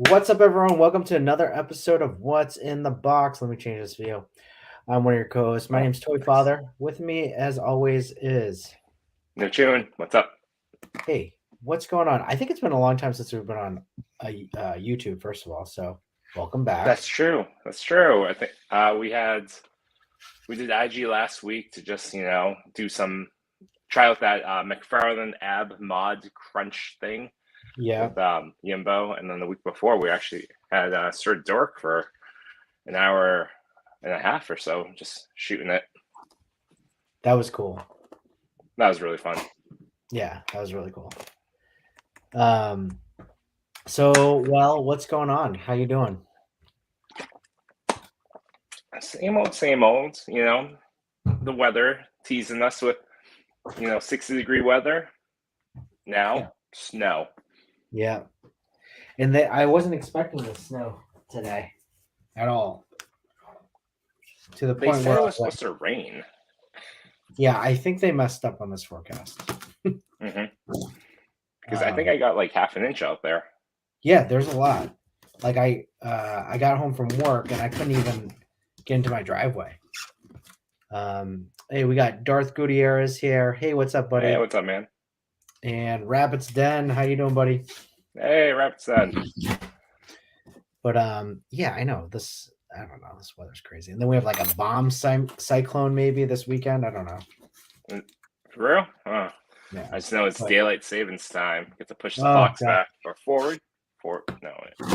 What's up, everyone? Welcome to another episode of What's in the Box. Let me change this view. I'm one of your co-hosts. My Oh, name's Toy nice. Father. With me, as always, is No chewing. What's up? hey, what's going on? I think it's been a long time since we've been on YouTube. First of all, so welcome back. That's true. That's true. I think we did IG last week to just do some try out that McFarlane ab mod crunch thing Yeah, with Yimbo, and then the week before we actually had Sir Dork for an hour and a half or so just shooting it. that was cool. That was really fun. Yeah, that was really cool. Um, what's going on? How you doing? Same old, same old. The weather teasing us with 60-degree weather. Yeah, Now snow. yeah, I wasn't expecting the snow today at all. To the They point where said I it was was like, supposed to rain. yeah, I think they messed up on this forecast. Because I think I got like half an inch out there. Yeah, there's a lot. Like I got home from work and I couldn't even get into my driveway. Hey, we got Darth Gutierrez here. Hey, what's up, Hey, buddy? what's up, man? And Rabbit's Den. How you doing, buddy? Hey, Rapid Sun. But yeah, I know this. I don't know. This weather's crazy. And then we have like a bomb cyclone maybe this weekend. I don't know. For real? Oh, Yeah. I just know it's But, daylight savings time. Get to push the oh clocks god, back or forward. For no,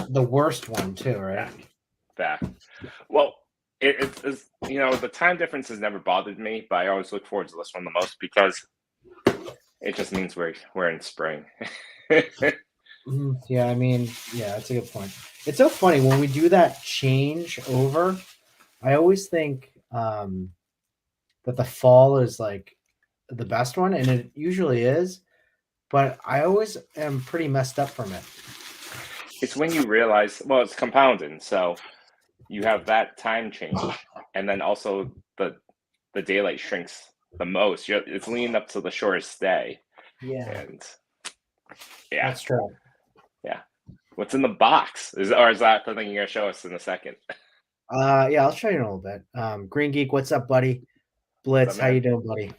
the worst one too, right? back. Well, it's the time difference has never bothered me, but I always look forward to this one the most because it just means we're in spring. Yeah, I mean, yeah, that's a good point. It's so funny when we do that change over. I always think that the fall is like the best one, and it usually is. But I always am pretty messed up from it. It's when you realize, well, it's compounding. So you have that time change, and then also the daylight shrinks the most. It's leading up to the shortest day, Yeah, and yeah, that's true. yeah. What's in the box? Is that the thing you're gonna show us in a second? Yeah, I'll show you in a little bit. Green Geek, what's up, buddy? What's up, Blitz, how man? you doing, buddy?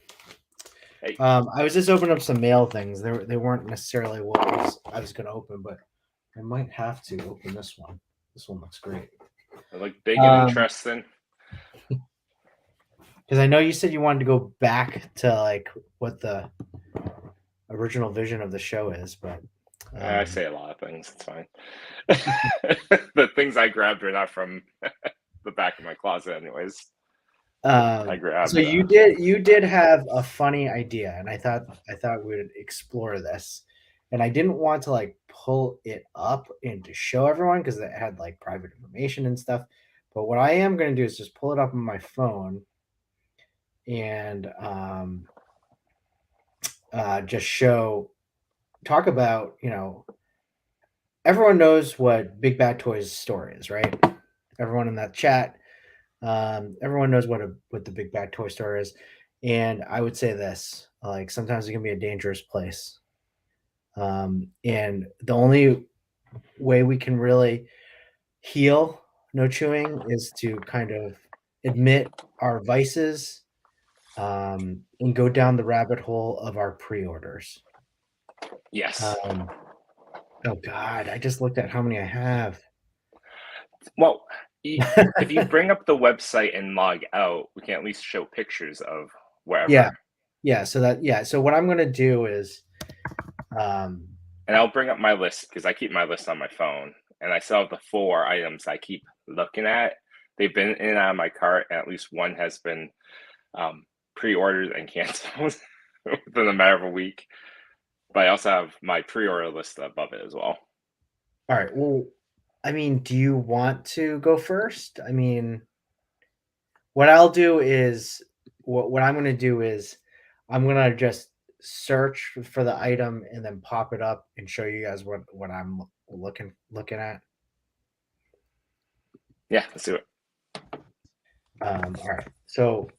Hey, I was just opening up some mail things. They weren't necessarily what I was going to open, but I might have to open this one. This one looks great. they look big and Um, interesting. because I know you said you wanted to go back to like what the original vision of the show is, but I um, say a lot of things. It's fine. The things I grabbed are not from the back of my closet, anyways. I so grabbed. you did have a funny idea, and I thought we would explore this, and I didn't want to like pull it up and to show everyone because it had like private information and stuff. But what I am going to do is just pull it up on my phone and just talk about everyone knows what Big Bad Toys store is, right? Everyone in that chat. Everyone knows what the big bad toy store is, and I would say this: like sometimes it can be a dangerous place, and the only way we can really heal no chewing is to kind of admit our vices and go down the rabbit hole of our pre-orders. Yes. Um, oh God, I just looked at how many I have. Well, if you bring up the website and log out, we can at least show pictures of Yeah, wherever. So what I'm gonna do is, um, And I'll bring up my list because I keep my list on my phone, and I still have the 4 items I keep looking at. They've been in and out of my cart, and at least one has been um, pre-ordered and canceled within a matter of a week. But I also have my pre-order list above it as well. all right. Well, I mean, do you want to go first? I mean, what I'll do is what I'm going to do is I'm going to just search for the item and then pop it up and show you guys what I'm looking at. Yeah, let's do it. All right. So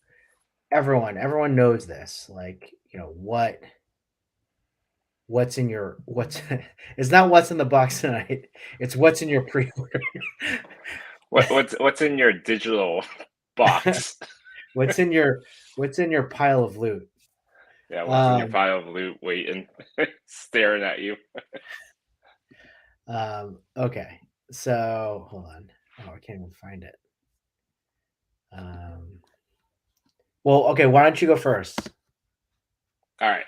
everyone knows this. Like, what what's in your what's it's not what's in the box tonight. It's what's in your pre-order. What's in your digital box? what's in your pile of loot? Yeah, what's in your Um, pile of loot waiting, staring at you? okay. So hold on. Oh, I can't even find it. Um, well, okay, why don't you go first? All right.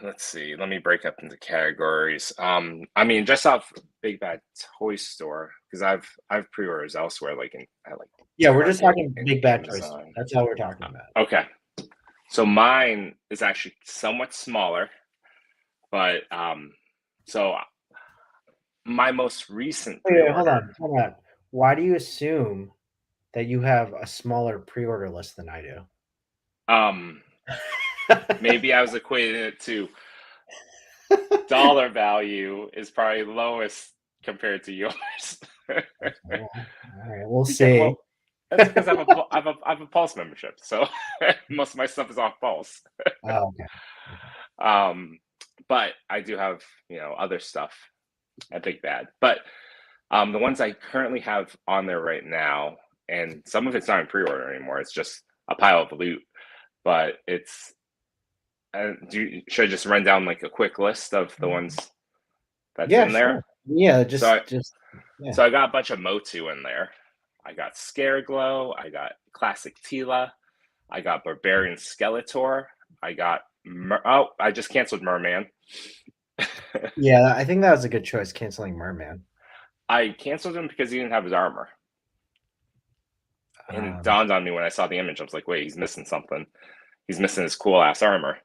Let's see. Let me break up into categories. I mean, just off Big Bad Toy Store because I've pre-orders elsewhere, like in at like Yeah, we're just Target talking and big bad toys. Amazon. That's all we're talking about. Okay, so mine is actually somewhat smaller, but so my most recent Wait, hold pre-order. on, hold on. Why do you assume that you have a smaller pre-order list than I do? Um, maybe I was equating it to dollar value is probably lowest compared to yours. Well, all right, we'll Because see. well, that's because I have a Pulse membership, so most of my stuff is off Pulse. Oh, okay. Okay. Um, but I do have other stuff at Big Bad. But the ones I currently have on there right now, and some of it's not in pre-order anymore. It's just a pile of loot. But it's should I just run down like a quick list of the ones that's Yeah, in sure. there? Yeah, So I, just yeah. so I got a bunch of Motu in there. I got Scareglow. I got Classic Tila. I got Barbarian Skeletor. I got I just canceled Merman. Yeah, I think that was a good choice, canceling Merman. I canceled him because he didn't have his armor. And it Um, dawned on me when I saw the image. I was like, wait, he's missing something. He's missing his cool ass armor.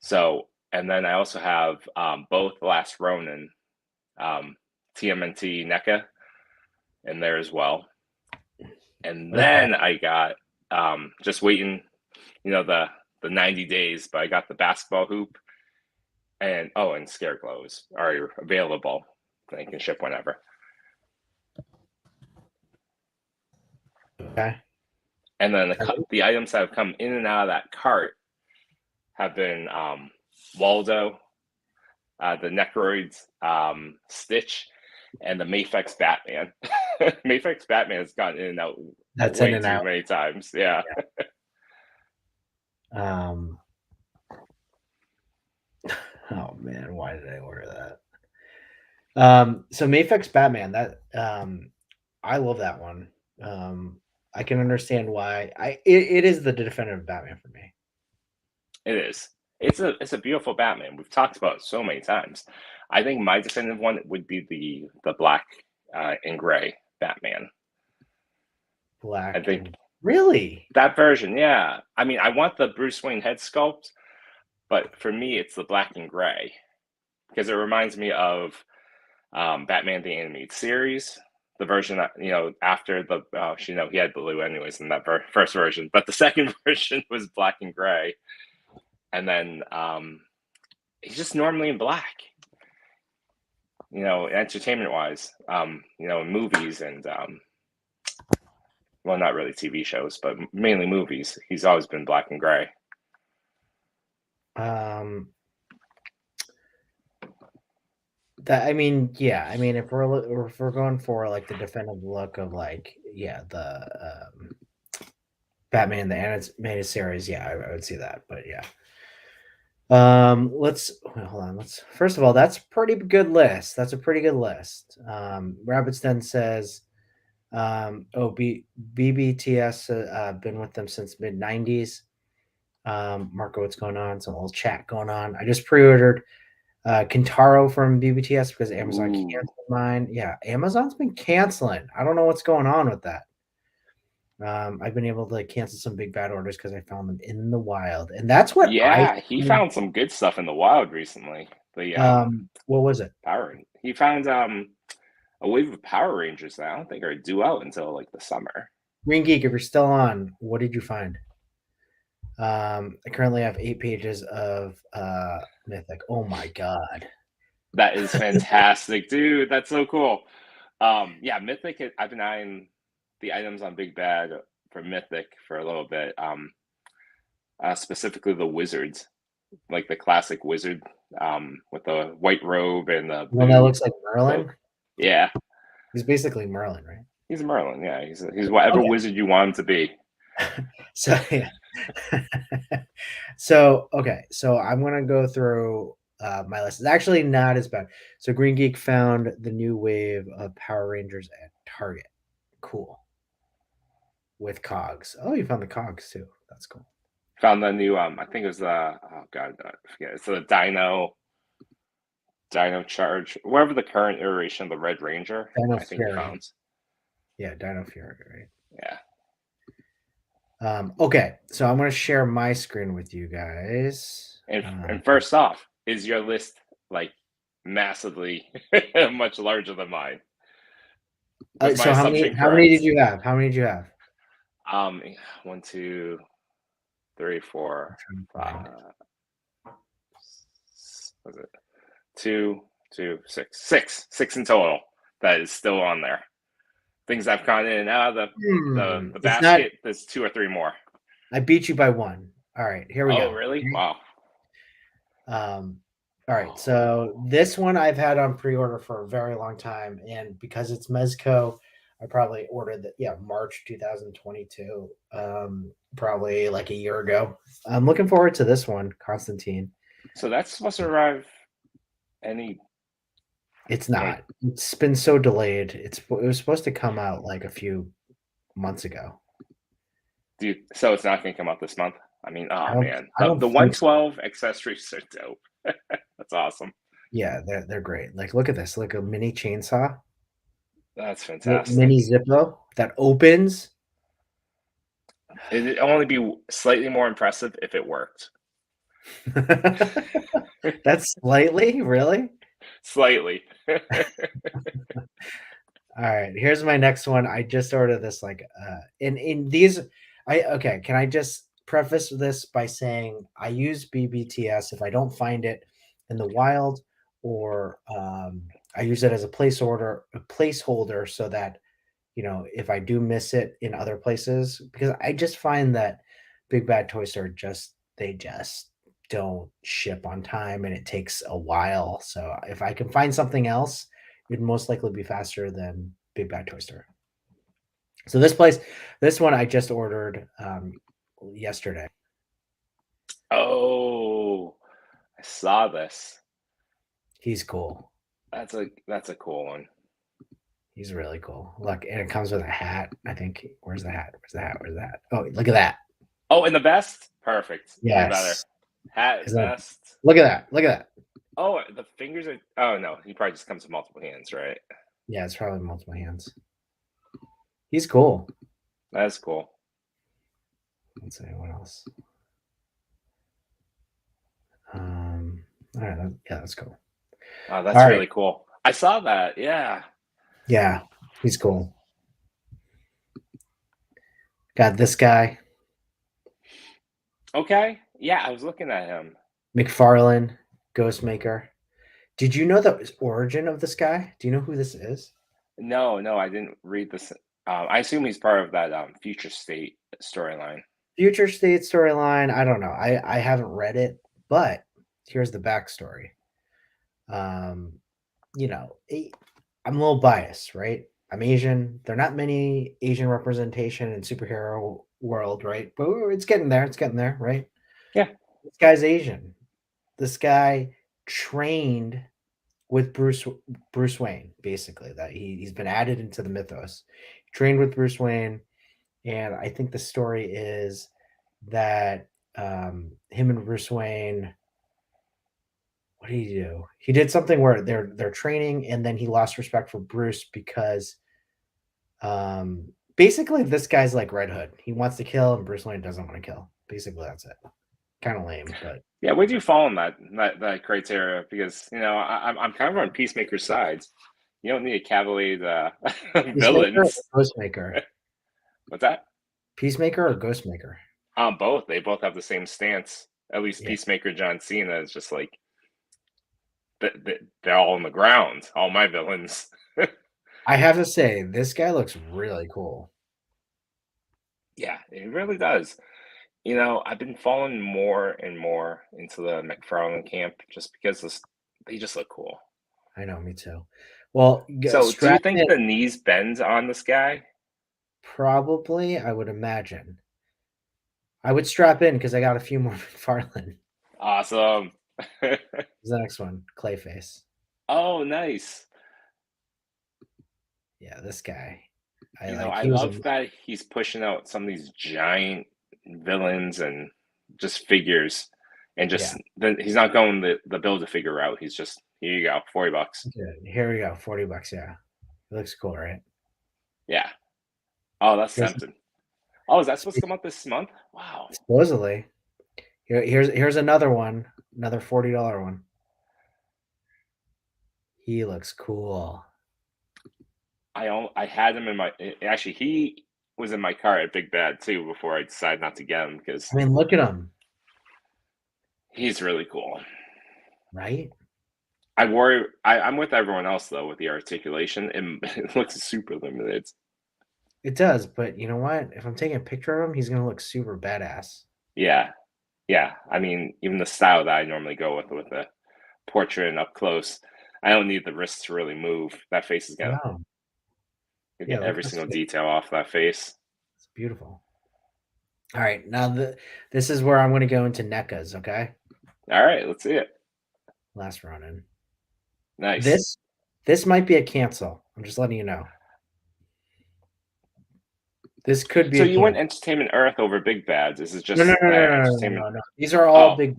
So, and then I also have both Last Ronin, TMNT NECA in there as well. And okay. then I got just waiting, the 90 days, but I got the basketball hoop and Scareglows are available. They can ship whenever. Okay. And then the items that have come in and out of that cart have been Waldo, the Necroids, Stitch, and the Mafex Batman. Mafex Batman has gotten in and out That's in way and too out. many times. Yeah. Um, oh man, why did I order that? So Mafex Batman, that I love that one. I can understand why. It is the definitive Batman for me. It is. It's a beautiful Batman. We've talked about it so many times. I think my definitive one would be the black and gray Batman. I Black think and really? that version, yeah. I mean, I want the Bruce Wayne head sculpt, but for me, it's the black and gray because it reminds me of Batman the Animated Series, the version that after the he had blue anyways in that first version, but the second version was black and gray, and then he's just normally in black. Entertainment wise, in movies and well, not really TV shows, but mainly movies. He's always been black and gray. Um, that I mean, yeah. I mean, if we're going for like the definitive look of like, yeah, the Batman the animated series, yeah, I would see that. But yeah. Let's hold on. Let's first of all, that's a pretty good list. That's a pretty good list. Rabbit's Den says, oh, BBTS been with them since mid '90s. Marco, what's going on? Some little chat going on. I just pre-ordered Kintaro from BBTS because Amazon Ooh. canceled mine. Yeah, Amazon's been canceling. I don't know what's going on with that. I've been able to cancel some big bad orders because I found them in the wild, and that's what I. Yeah, he found some good stuff in the wild recently. The What was it? he found a wave of Power Rangers that I don't think are due out until like the summer. Green Geek, if you're still on, what did you find? I currently have 8 pages of Mythic. Oh my god. That is fantastic, dude. That's so cool. Yeah, Mythic. I've been eyeing the items on Big Bad for Mythic for a little bit. specifically the wizards, like the classic wizard, with the white robe and the One that blue looks like Merlin. cloak. Yeah, He's basically Merlin, right? he's Merlin. Yeah, he's whatever Okay. wizard you want him to be. So yeah. So okay, so I'm gonna go through my list. It's actually not as bad. So Green Geek found the new wave of Power Rangers at Target. Cool. With cogs. Oh, you found the cogs too. That's cool. Found the new, I think it was the, oh god, I forget. It's the Dino Charge, whatever the current iteration of the Red Ranger. Dino I think he Fury. found. Yeah, Dino Fury, right? Yeah. Okay, so I'm gonna share my screen with you guys. And first off, is your list like massively much larger than mine? Was my So assumption how many did correct? you have? How many did you have? One, two, three, I'm four, trying to find. was it two, two, six, six in total that is still on there. Things I've gone in and out of the It's not. basket. There's two or three more. I beat you by one. All right, here we Oh, go. really? Wow. All right, so this one I've had on pre-order for a very long time, and because it's Mezco, I probably ordered that. Yeah, March 2022, probably like a year ago. I'm looking forward to this one, Constantine. So that's supposed to arrive any. It's not. It's been so delayed. It was supposed to come out like a few months ago. Dude, so it's not going to come out this month. I mean, oh man, I don't the think so. 112 accessories are dope. That's awesome. Yeah, they're great. Like, look at this. Like a mini chainsaw, That's fantastic. mini Zippo that opens. It'd only be slightly more impressive if it worked. That's slightly, really? Slightly. All right, here's my next one. I just ordered this like in these okay, can I just preface this by saying I use BBTS if I don't find it in the wild, or I use it as a placeholder so that if I do miss it in other places, because I just find that Big Bad Toy Store they just don't ship on time and it takes a while. So if I can find something else, it'd most likely be faster than Big Bad Toy Store. So this one I just ordered yesterday. Oh, I saw this. He's cool. That's a cool one. He's really cool. Look, and it comes with a hat. I think. Where's the hat? Where's the hat? Where's the hat? Oh, look at that. Oh, and the vest? Perfect. Even better. Yes. Hat, vest. Look at that. Look at that. Oh, the fingers are. Oh no, he probably just comes with multiple hands, right? Yeah, it's probably multiple hands. He's cool. That's cool. Let's see what else. All right, yeah, that's cool. Oh, that's really cool. I saw that. Yeah. Yeah, he's cool. Got this guy. Okay. Yeah, I was looking at him. McFarlane, Ghostmaker. Did you know the origin of this guy? Do you know who this is? No, I didn't read this. I assume he's part of that Future State storyline. Future State storyline. I don't know. I haven't read it, but here's the backstory. I'm a little biased, right? I'm Asian. There are not many Asian representation in superhero world, right? But it's getting there. It's getting there, right? Yeah. This guy's Asian. This guy trained with Bruce Wayne, basically. That he's been added into the mythos. He trained with Bruce Wayne, and I think the story is that him and Bruce Wayne. What did he do? He did something where they're training, and then he lost respect for Bruce because basically this guy's like Red Hood. He wants to kill, and Bruce Wayne doesn't want to kill. Basically, that's it. Kind of lame, but yeah. Where do you fall on that criteria? Because I'm kind of on Peacemaker's sides. You don't need a cavalier's villains. Ghostmaker. What's that? Peacemaker or Ghostmaker? Both. They both have the same stance. At least Peacemaker John Cena is just like they're all on the ground. All my villains. I have to say, this guy looks really cool. Yeah, it really does. I've been falling more and more into the McFarlane camp just because they just look cool. I know, me too. Well, So, do you strap think in. the knees bend on this guy? Probably, I would imagine. I would strap in because I got a few more McFarlane. Awesome. Who's the next one? Clayface. Oh, nice. Yeah, this guy. I like. I He was a love that he's pushing out some of these giant villains and just figures, and yeah. just then he's not going the build a figure route. He's just here you go, $40. Good. Here we go. $40. Yeah, it looks cool, right? Yeah. Oh, that's Here's tempting. Oh, is that supposed to come out this month? Wow. supposedly. Here's another one. Another $40 one. He looks cool. I had him in my actually he was in my car at Big Bad too before I decided not to get him because I mean, look at him, he's really cool. right? I worry. I'm with everyone else though with the articulation. It looks super limited. It does, but you know what? If I'm taking a picture of him, he's gonna look super badass. Yeah, yeah. I mean, even the style that I normally go with the portrait and up close, I don't need the wrist to really move. That face is gonna No. get Yeah, look every how single sweet. detail off that face. It's beautiful. All right, now this is where I'm gonna go into NECAs, okay? All right, let's see it. Last run in. Nice. This this might be a cancel. I'm just letting you know. This could be So a you went cancel. Entertainment Earth over Big Bads. This is No, no, just no, no, no, no, Entertainment. no, no. These are all Oh, big.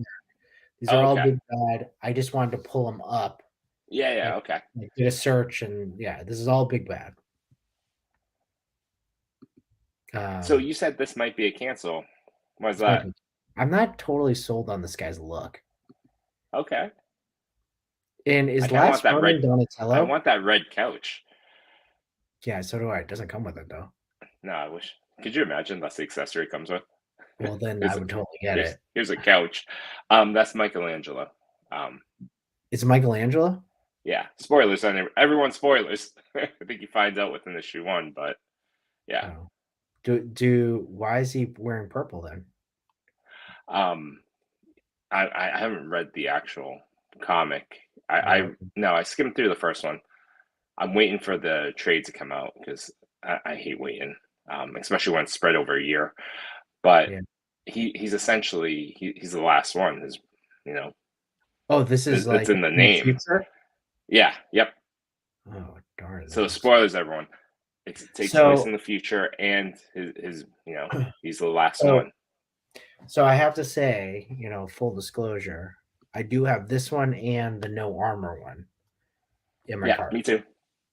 These are oh, all okay. big bad. I just wanted to pull them up, Yeah, yeah, like, okay. did a search, and yeah, this is all big bad. So Um, you said this might be a cancel. Why's this might that? be. I'm not totally sold on this guy's look. Okay. And I is kind of want last that run in red. I Donatello? want that red couch. Yeah, so do I. It doesn't come with it though. No, I wish. Could you imagine that's the accessory it comes with? Well, then I Here's a would totally get here's it. here's a couch. That's Michelangelo. Um, It's Michelangelo. yeah. Spoilers on everyone. Spoilers. I think he finds out within issue one, but yeah. Oh, do why is he wearing purple then? Um, I haven't read the actual comic. I Oh, no, I skimmed through the first one. I'm waiting for the trade to come out because I hate waiting, especially when it's spread over a year. But yeah. he's essentially he's the last one. Is you know Oh, this is it's like in the in the name. future. Yeah. Yep. Oh, darn. That So looks. spoilers, everyone. It takes place So, in the future, and his he's the last so, one. so I have to say, full disclosure, I do have this one and the no armor one in my Yeah, cart. me too.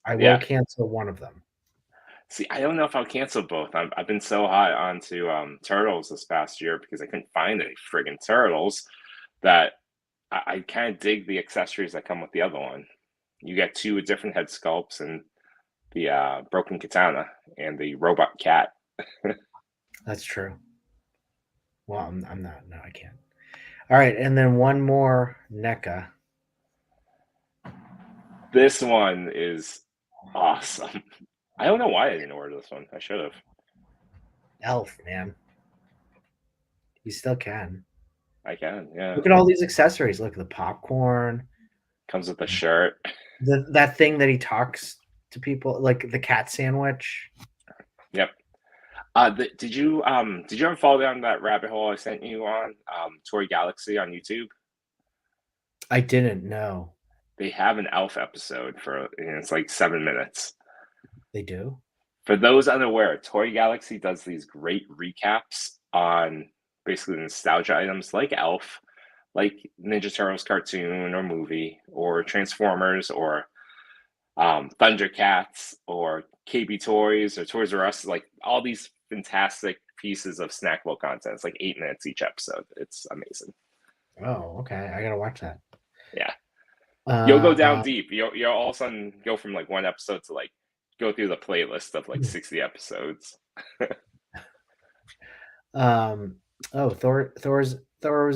I will Yeah. cancel one of them. See, I don't know if I'll cancel both. I've been so hot onto turtles this past year because I couldn't find any friggin' turtles that I kind of dig the accessories that come with the other one. You get two different head sculpts and the broken katana and the robot cat. That's true. Well, I'm not. No, I can't. All right, and then one more NECA. This one is awesome. I don't know why I didn't order this one. I should have. Elf, man. You still can. I can, yeah. Look at all these accessories. Look, the popcorn, Comes with a shirt. that thing that he talks to people, like the cat sandwich. Yep. Did you ever fall down that rabbit hole I sent you on Toy Galaxy on YouTube? I didn't know. They have an Elf episode and it's like 7 minutes. They do? For those unaware, Toy Galaxy does these great recaps on basically nostalgia items like Elf, like Ninja Turtles cartoon or movie, or Transformers, or Thundercats, or KB Toys, or Toys R Us, like all these fantastic pieces of snackable content. It's like 8 minutes each episode. It's amazing. Oh, okay. I gotta watch that. Yeah. You'll go down Uh, deep. You'll all of a sudden go from like one episode to like go through the playlist of like 60 episodes. um, oh, Thor's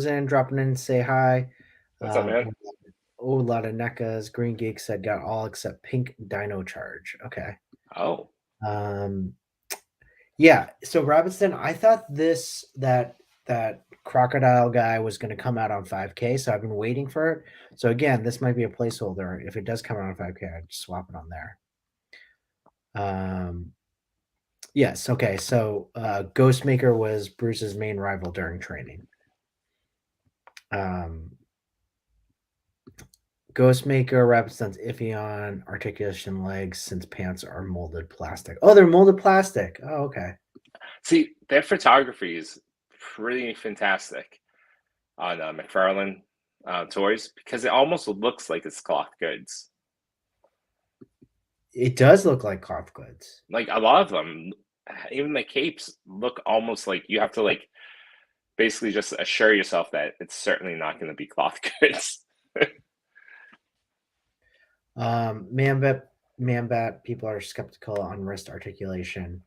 in, dropping in, say hi. What's up, man? Oh, a lot of NECAs. Green Geek said got all except Pink Dino Charge. Okay. Oh, Um, yeah. So Robinson, I thought that that crocodile guy was going to come out on 5K, so I've been waiting for it. So again, this might be a placeholder. If it does come out on 5K, I'd just swap it on there. Yes. Okay. So Ghostmaker was Bruce's main rival during training. Ghostmaker represents iffy on articulation legs since pants are molded plastic. Oh, they're molded plastic. Oh, okay. See, their photography is pretty fantastic on McFarlane toys because it almost looks like it's cloth goods. It does look like cloth goods. Like a lot of them, even the capes look almost like you have to like basically just assure yourself that it's certainly not going to be cloth goods. Man bat, people are skeptical on wrist articulation.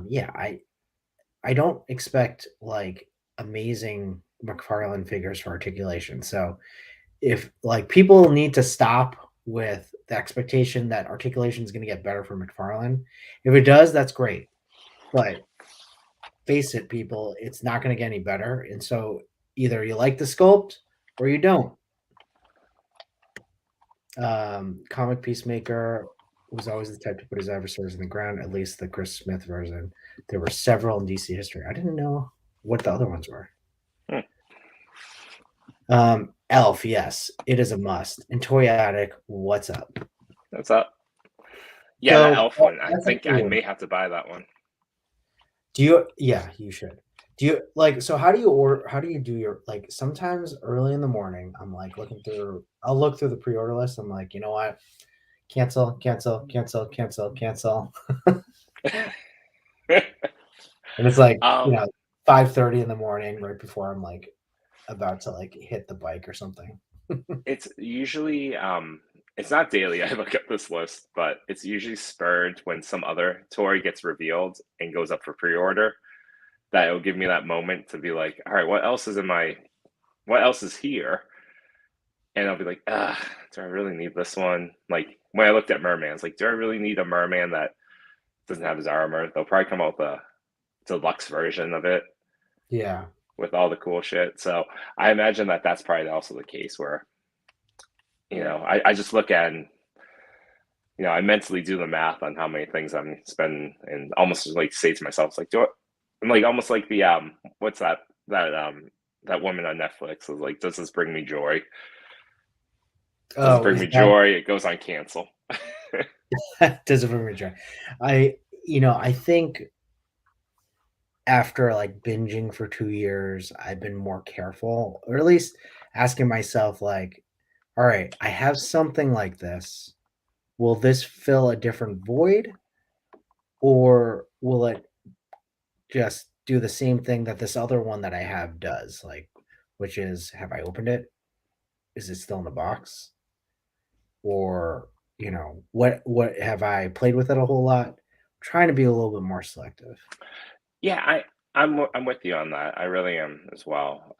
Yeah, I don't expect like amazing McFarlane figures for articulation. So if like people need to stop with the expectation that articulation is going to get better for McFarlane. If it does, that's great. But face it, people, it's not going to get any better. And so either you like the sculpt or you don't. Comic Peacemaker was always the type to put his adversaries in the ground, at least the Chris Smith version. There were several in DC history. I didn't know what the other ones were. Elf, yes, it is a must. And Toy Attic, what's up? What's up? Yeah, So, that elf one. I that's a think cool I one. may have to buy that one. Do you? Yeah, you should. Do you like? So how do you order? How do you do your like? Sometimes early in the morning, I'm like looking through. I'll look through the pre-order list. I'm like, you know what? Cancel, cancel, cancel, cancel, cancel. And it's like, um, 5:30 in the morning, right before I'm like about to like hit the bike or something. it's usually it's not daily. I look at this list, but it's usually spurred when some other toy gets revealed and goes up for pre-order. That it'll give me that moment to be like, all right, what else is in my, what else is here? And I'll be like, ah, do I really need this one? Like when I looked at Mermans, like, do I really need a Merman that doesn't have his armor? They'll probably come out with a deluxe version of it Yeah. with all the cool shit. So I imagine that that's probably also the case where, I just look at and, I mentally do the math on how many things I'm spending and almost like say to myself, it's like, do it. I'm like, almost like the, what's that woman on Netflix is like, does this bring me joy? Does it Oh, bring is me joy? It goes on cancel. that does it for me? I think after like binging for 2 years, I've been more careful, or at least asking myself, like, all right, I have something like this. Will this fill a different void, or will it just do the same thing that this other one that I have does? Like, which is, have I opened it? Is it still in the box? Or, what have I played with it a whole lot? I'm trying to be a little bit more selective. Yeah, I'm with you on that. I really am as well.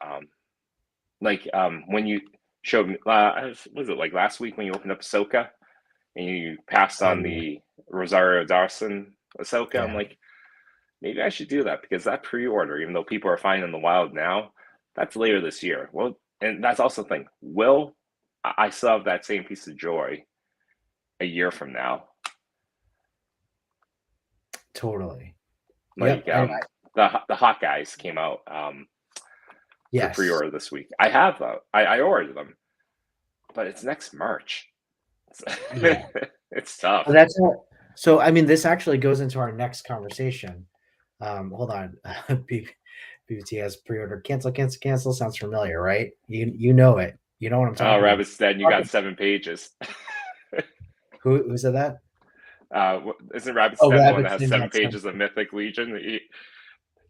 When you showed me, was it like last week when you opened up Ahsoka and you passed Oh on yeah, the Rosario Dawson Ahsoka? I'm yeah. like, maybe I should do that because that pre-order, even though people are finding the wild now, that's later this year. Well, and that's also the thing. Will I still have that same piece of joy a year from now? Totally. Like Yep. the Hawkeyes came out for Yes. pre-order this week. I have I ordered them, but it's next March. Yeah. It's tough. So I mean, this actually goes into our next conversation. Hold on. BBT pre-order. Cancel, cancel, cancel. Sounds familiar, right? You know it. You know what I'm Oh, talking about. Rabbit's dead. You got 7 pages. Who said that? Isn't Rabbit's Oh, Den the one that Rabbit's has in seven that pages of Mythic Legion?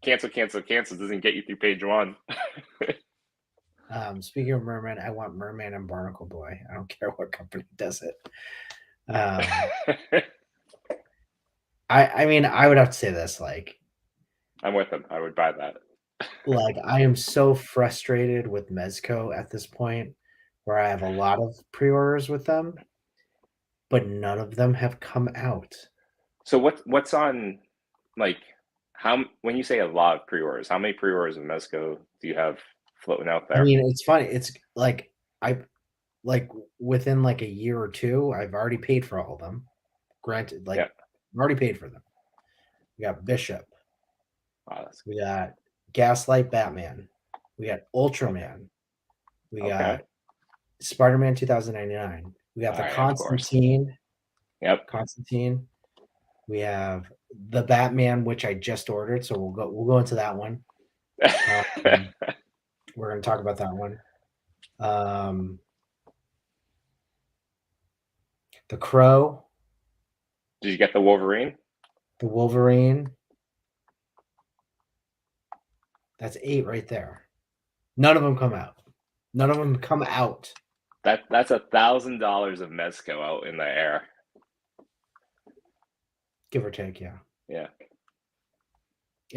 Cancel, cancel, cancel doesn't get you through page one. Speaking of Merman, I want Merman and Barnacle Boy. I don't care what company does it. Um, I mean, I would have to say this, I'm with him. I would buy that. I am so frustrated with Mezco at this point, where I have a lot of pre-orders with them, but none of them have come out. So what's on like? How when you say a lot of pre-orders, how many pre-orders of Mezco do you have floating out I there? mean, it's funny. It's like I like within like a year or two, I've already paid for all of them. Granted, like Yeah. I've already paid for them. We got Bishop. Wow, that's We got Gaslight Batman. We got okay. Ultraman. We Okay. got Spider-Man 2099. We got All the right, of course. Yep. Constantine. We have the Batman, which I just ordered, so we'll go into that one. Um, we're gonna talk about that one. Um, the Crow, Did you get the Wolverine? the Wolverine. That's 8 right there. None of them come out. None of them come out. That's $1,000 of Mezco out in the air. Give or take, yeah. Yeah.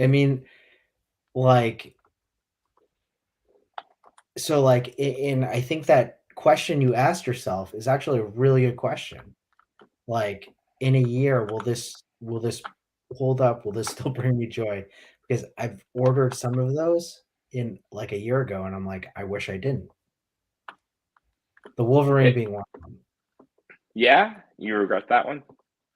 I mean, like, so like, and I think that question you asked yourself is actually a really good question. Like, in a year, will this hold up? Will this still bring me joy? Because I've ordered some of those in like a year ago, and I'm like, I wish I didn't. The Wolverine It being one of them. yeah, you regret that one?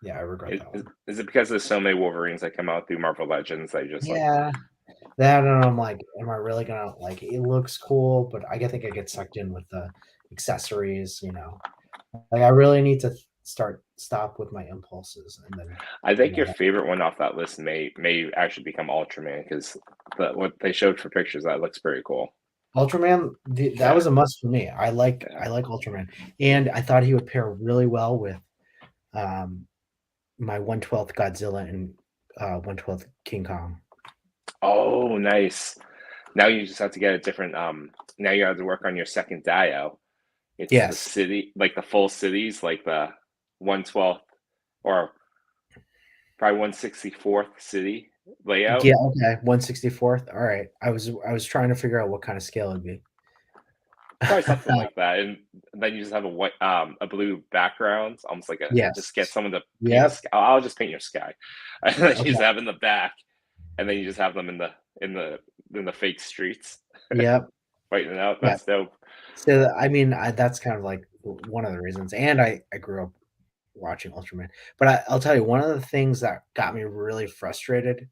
Yeah, I regret that one. Is it because there's so many Wolverines that come out through Marvel Legends that you just like, Yeah, that and I'm like, am I really gonna like? It looks cool, but I think I get sucked in with the accessories. Like I really need to stop with my impulses, and then I you think know your favorite one off that list may actually become Ultraman because what they showed for pictures that looks pretty cool. Ultraman, that Yeah, was a must for me. I like yeah. I like Ultraman, and I thought he would pair really well with um, my 1/12th Godzilla and 1/12th King Kong. Oh, nice. Now you just have to get a different. Now you have to work on your second dio. It's the Yes. city, like the full cities, like the 1/12th or probably 1/64th city layout. Yeah. Okay. 1/64th. All right. I was trying to figure out what kind of scale it'd be. Probably something like that, and then you just have a blue background, almost like a just get Yes. someone to paint a Yep. sky. I'll just paint your sky, and then you just Okay. have in the back, and then you just have them in the in the fake streets Yep. fighting it out. Yeah. That's dope. So I mean, that's kind of like one of the reasons, and I grew up watching Ultraman. But I'll tell you, one of the things that got me really frustrated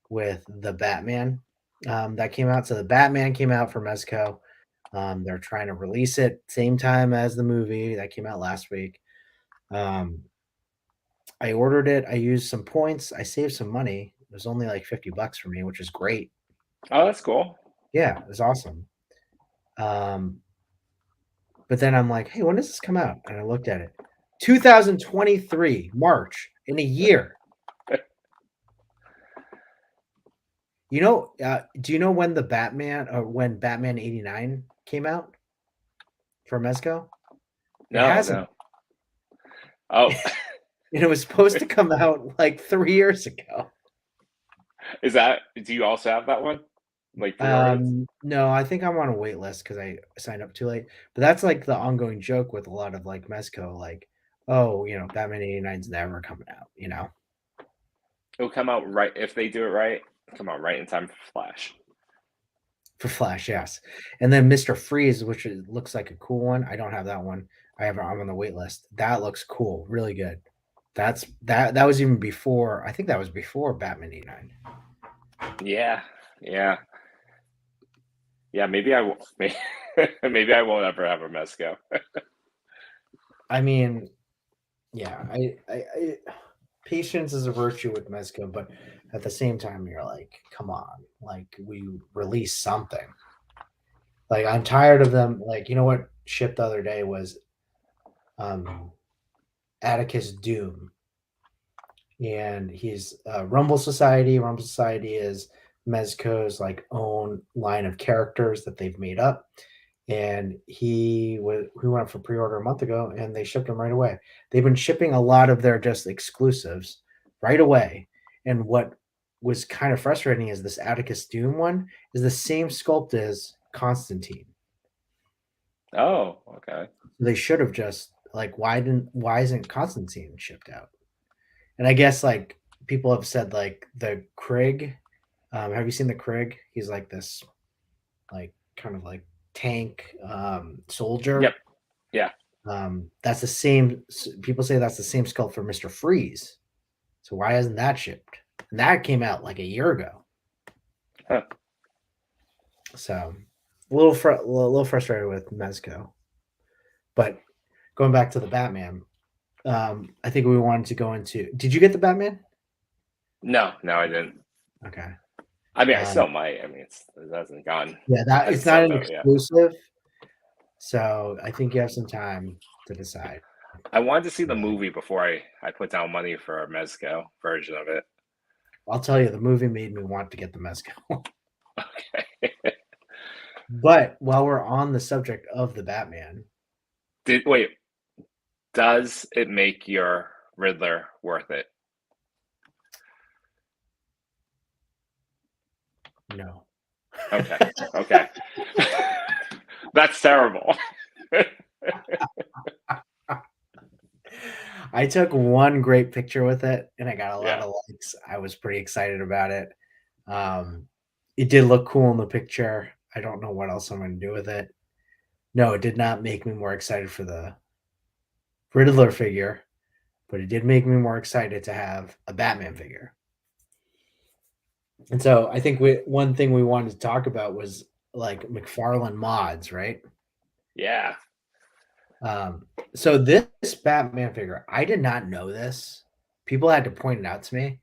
with the Batman that came out. So the Batman came out for Mezco. They're trying to release it same time as the movie that came out last week. Um, I ordered it. I used some points. I saved some money. It was only like $50 for me, which is great. Oh, that's cool. Yeah, it was awesome. Um, but then I'm like, hey, when does this come out? And I looked at it. 2023, March, in a year. Do you know when the Batman or when Batman 89 came out for Mezco? It No, hasn't. no. Oh, And it was supposed to come out like 3 years ago. is that? Do you also have that one? Like pre-ordered? No, I think I'm on a wait list because I signed up too late. But that's like the ongoing joke with a lot of like Mezco, like, oh, Batman 89's never coming out. It'll come out right if they do it right. Come out right in time for Flash. For Flash, yes. And then Mr. Freeze, which looks like a cool one. I don't have that one. I'm on the wait list. That looks cool, really good. That was even before. I think that was before Batman 89. Yeah, yeah, yeah. Maybe I will. Maybe I won't ever have a Mezco. I mean, yeah, patience is a virtue with Mezco, but at the same time, you're like, come on, like we release something. Like I'm tired of them. Like what shipped the other day was um Atticus Doom, and he's Rumble Society. Rumble Society is Mezco's like own line of characters that they've made up. And we went up for pre-order a month ago, and they shipped them right away. They've been shipping a lot of their just exclusives right away. And what was kind of frustrating is this Atticus Doom one is the same sculpt as Constantine. Oh, okay. They should have just like why isn't Constantine shipped out? And I guess like people have said like the Krig. Have you seen the Krig? He's like this, like kind of like tank Yep. soldier. Yeah. That's the same. People say that's the same sculpt for Mister Freeze. So why hasn't that shipped? And that came out like a year ago. Huh. So a little frustrated with Mezco. But going back to the Batman, I think we wanted to go into. Did you get the Batman? No, I didn't. Okay. I mean, I Um, still might. I mean, it hasn't gone. yeah, that Hasn't it's not sold an out yet. exclusive, so I think you have some time to decide. I wanted to see the Really, movie before I put down money for a Mezco version of it. I'll tell you, the movie made me want to get the Mezco. Okay. But while we're on the subject of the Batman, Wait, does it make your Riddler worth it? no. Okay. Okay. That's terrible. I took one great picture with it, and I got a lot Yeah. of likes. I was pretty excited about it. Um, it did look cool in the picture. I don't know what else I'm going to do with it. No, it did not make me more excited for the Riddler figure, but it did make me more excited to have a Batman figure. And so I think one thing we wanted to talk about was like McFarlane mods, right? Yeah. Um, so this Batman figure, I did not know this. People had to point it out to me.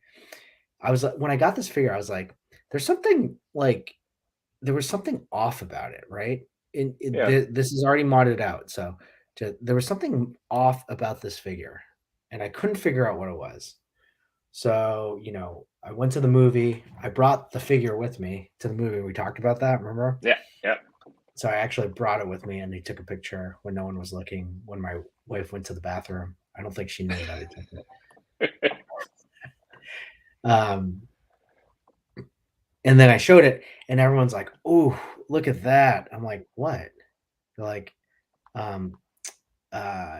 I was like, when I got this figure, I was like, there's something like there was something off about it, right? Yeah. This is already modded out, so there was something off about this figure, and I couldn't figure out what it was. So, I went to the movie. I brought the figure with me to the movie. We talked about that, remember? Yeah. Yeah. So I actually brought it with me, and he took a picture when no one was looking. When my wife went to the bathroom, I don't think she knew that I took it. Um, and then I showed it, and everyone's like, "Oh, look at that!" I'm like, "What?" They're like, um,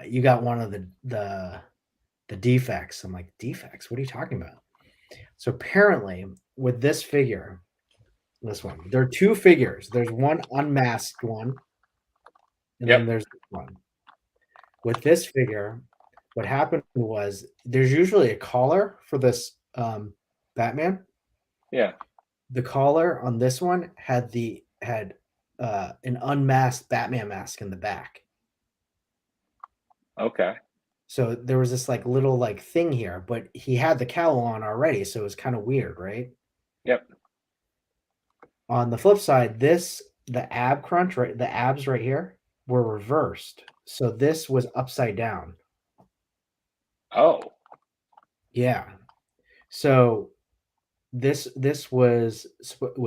"You got one of the defects." I'm like, "Defects? What are you talking about?" So apparently, with this figure, this one, there are two figures. There's one unmasked one, and then Yep. there's this one. With this figure, what happened was there's usually a collar for this Batman. Yeah. The collar on this one had an unmasked Batman mask in the back. Okay. So there was this like little like thing here, but he had the cowl on already, so it was kind of weird, right? Yep. On the flip side, the ab crunch, right? The abs right here were reversed. So this was upside down. Oh. Yeah. So this was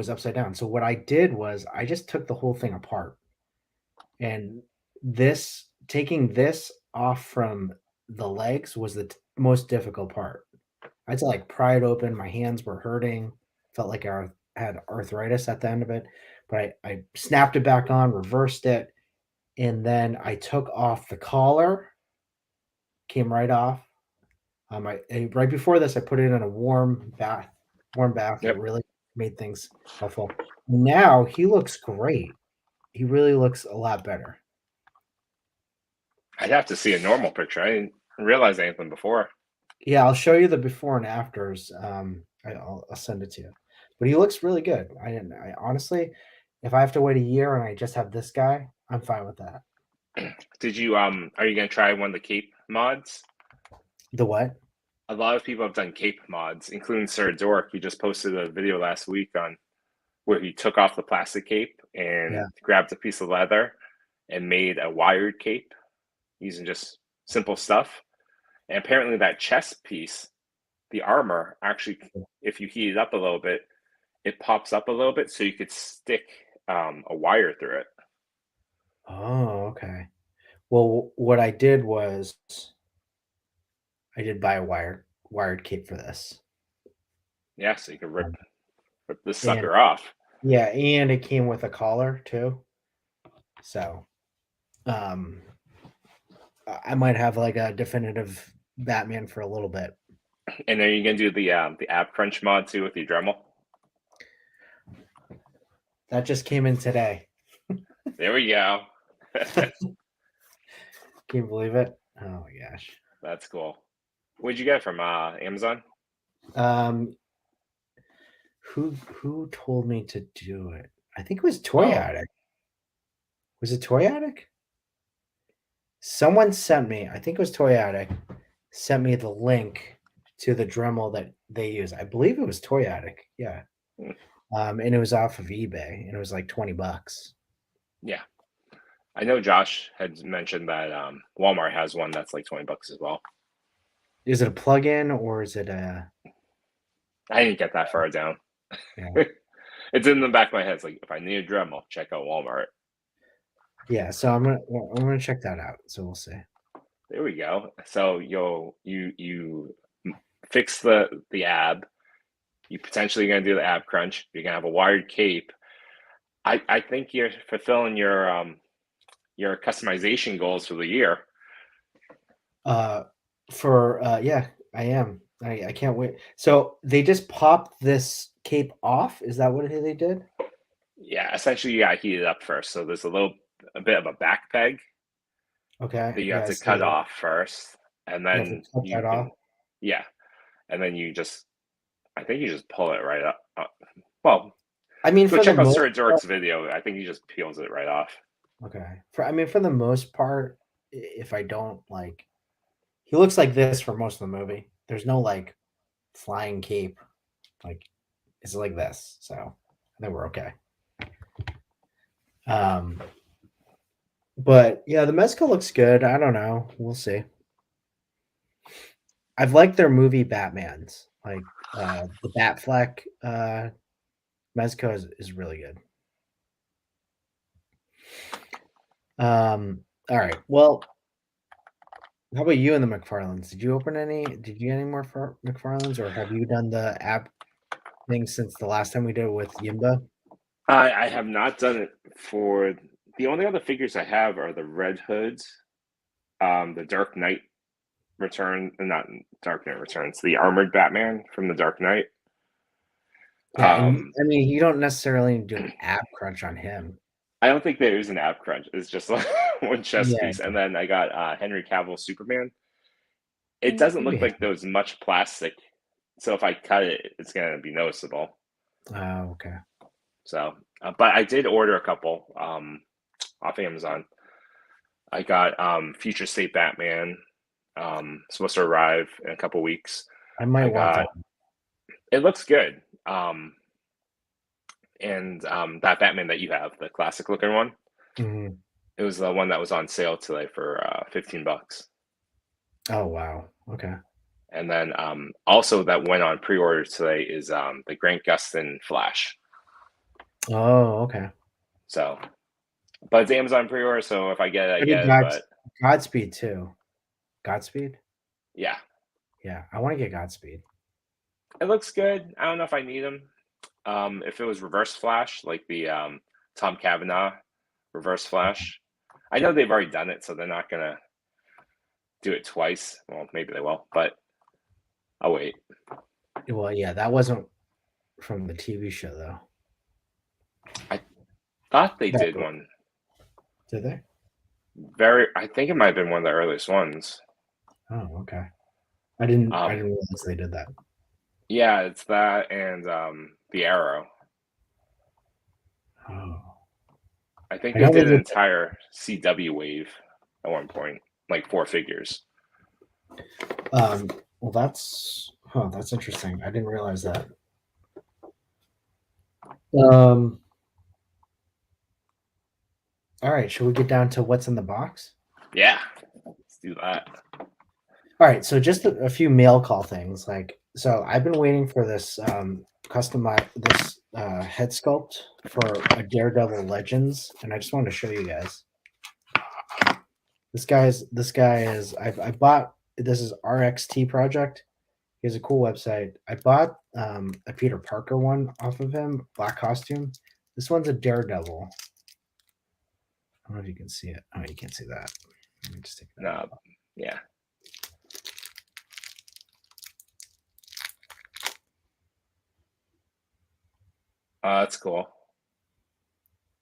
upside down. So what I did was I just took the whole thing apart, and this taking this off from the legs was the most difficult part. I had to like pry it open. My hands were hurting. Felt like I had arthritis at the end of it, but I snapped it back on, reversed it, and then I took off the collar. Came right off. Right before this, I put it in a warm bath. Warm bath. It Yep. really made things helpful. Now he looks great. He really looks a lot better. I'd have to see a normal picture. I didn't realize anything before. Yeah, I'll show you the before and afters. I'll send it to you. But he looks really good. I honestly, if I have to wait a year and I just have this guy, I'm fine with that. Did you are you gonna try one of the cape mods? The what? A lot of people have done cape mods, including Sir Dork. He just posted a video last week on where he took off the plastic cape and Yeah. grabbed a piece of leather and made a wired cape using just simple stuff. And apparently that chest piece, the armor, actually, if you heat it up a little bit, it pops up a little bit so you could stick a wire through it. Oh, okay. Well, what I did was I did buy a wired cape for this. Yeah, so you can Um, rip this and sucker off. yeah, and it came with a collar too. So, um, I might have like a definitive Batman for a little bit. And are you gonna do the ab crunch mod too with your Dremel? That just came in today. There we go. Can you believe it? Oh my gosh. That's cool. What'd you get from Amazon? Um, who told me to do it? I think it was Toy Oh, Addict. Was it Toy Addict? Someone sent me, I think it was Toy Addict, sent me the link to the Dremel that they use. I believe it was Toy Addict. Yeah. hmm, And it was off of eBay and it was like 20 bucks. yeah. I know Josh had mentioned that Walmart has one that's like 20 bucks as well. Is it a plug-in or is it a I didn't get that far down. yeah. It's in the back of my head. It's like if I need a Dremel, check out Walmart. Yeah, so I'm gonna check that out. So we'll see. There we go. So you fix the ab. You potentially gonna do the ab crunch. You're gonna have a wired cape. I think you're fulfilling your customization goals for the year. Uh yeah, I am. I can't wait. So they just popped this cape off. Is that what they did? Yeah, essentially you gotta heat it up first. So there's a bit of a back peg Okay. that you have Yeah, I to see cut that. off first, and You have to then cut you that off. can yeah, and then I think you just pull it right up. Well, I mean, go for the check out most Sir Dork's video. I think he just peels it right off. okay. For the most part, if I don't like, he looks like this for most of the movie. There's no like flying cape. Like it's like this. So I think we're okay. Um, but yeah, the mezcal looks good. I don't know. We'll see. I've liked their movie Batman's. Like the Batfleck mezcal is really good. All right. Well, how about you and the McFarlanes? Did you open any? Did you get any more for McFarlanes, or have you done the app thing since the last time we did it with Yimba? I have not done it for the only other figures I have are the Red Hoods, the Dark Knight Return, not Dark Knight Returns, the Armored Batman from the Dark Knight. Yeah, and Um, I mean, you don't necessarily need to do an app crunch on him. I don't think there is an ab crunch. It's just like one chest Yeah, piece, and then I got Henry Cavill Superman. It you doesn't can look have. like there's much plastic, so if I cut it, it's gonna be noticeable. Oh, okay. So, but I did order a couple off Amazon. I got Future State Batman, supposed to arrive in a couple weeks. I might I want that. got it looks good. And that Batman that you have, the classic looking one, Mhm. it was the one that was on sale today for 15 bucks. Oh, wow. Okay. And then also that went on pre-order today is the Grant Gustin Flash. Oh, okay. So, but it's Amazon pre-order, so if I get it, I I did get it. But Godspeed too. Godspeed? yeah, Yeah, I want to get Godspeed. it looks good. I don't know if I need them. If it was reverse flash, like the Tom Cavanaugh reverse flash, I know they've already done it, so they're not gonna do it twice. Well, maybe they will, but I'll wait. Well, yeah, that wasn't from the TV show though. I thought they That did one did they? I think it might have been one of the earliest ones. Oh, okay. I didn't Um, realize they did that. yeah, it's that and the Arrow. Oh. I think I they know they did an did entire CW wave at one point, like 4 figures. well that's interesting. I didn't realize that. Um all right, should we get down to what's in the box? Yeah, let's do that. All right, so just a few mail call things. Like, so I've been waiting for this this head sculpt for a Daredevil Legends, and I just wanted to show you guys. This guy is I bought this is RXT Project. He has a cool website. I bought a Peter Parker one off of him, black costume. This one's a Daredevil. I don't know if you can see it. Oh, you can't see that. Let me just take that No, out. yeah, That's cool.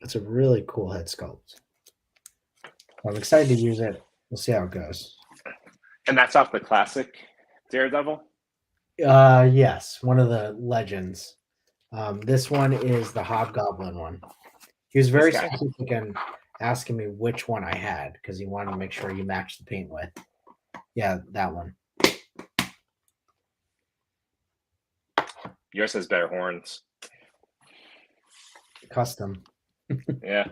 It's a really cool head sculpt. I'm excited to use it. We'll see how it goes. And that's off the classic Daredevil? Yes, one of the legends. This one is the Hobgoblin one. He was This very guy. specific in asking me which one I had because he wanted to make sure you match the paint with. Yeah, that one. Yours has better horns. Custom. Yeah.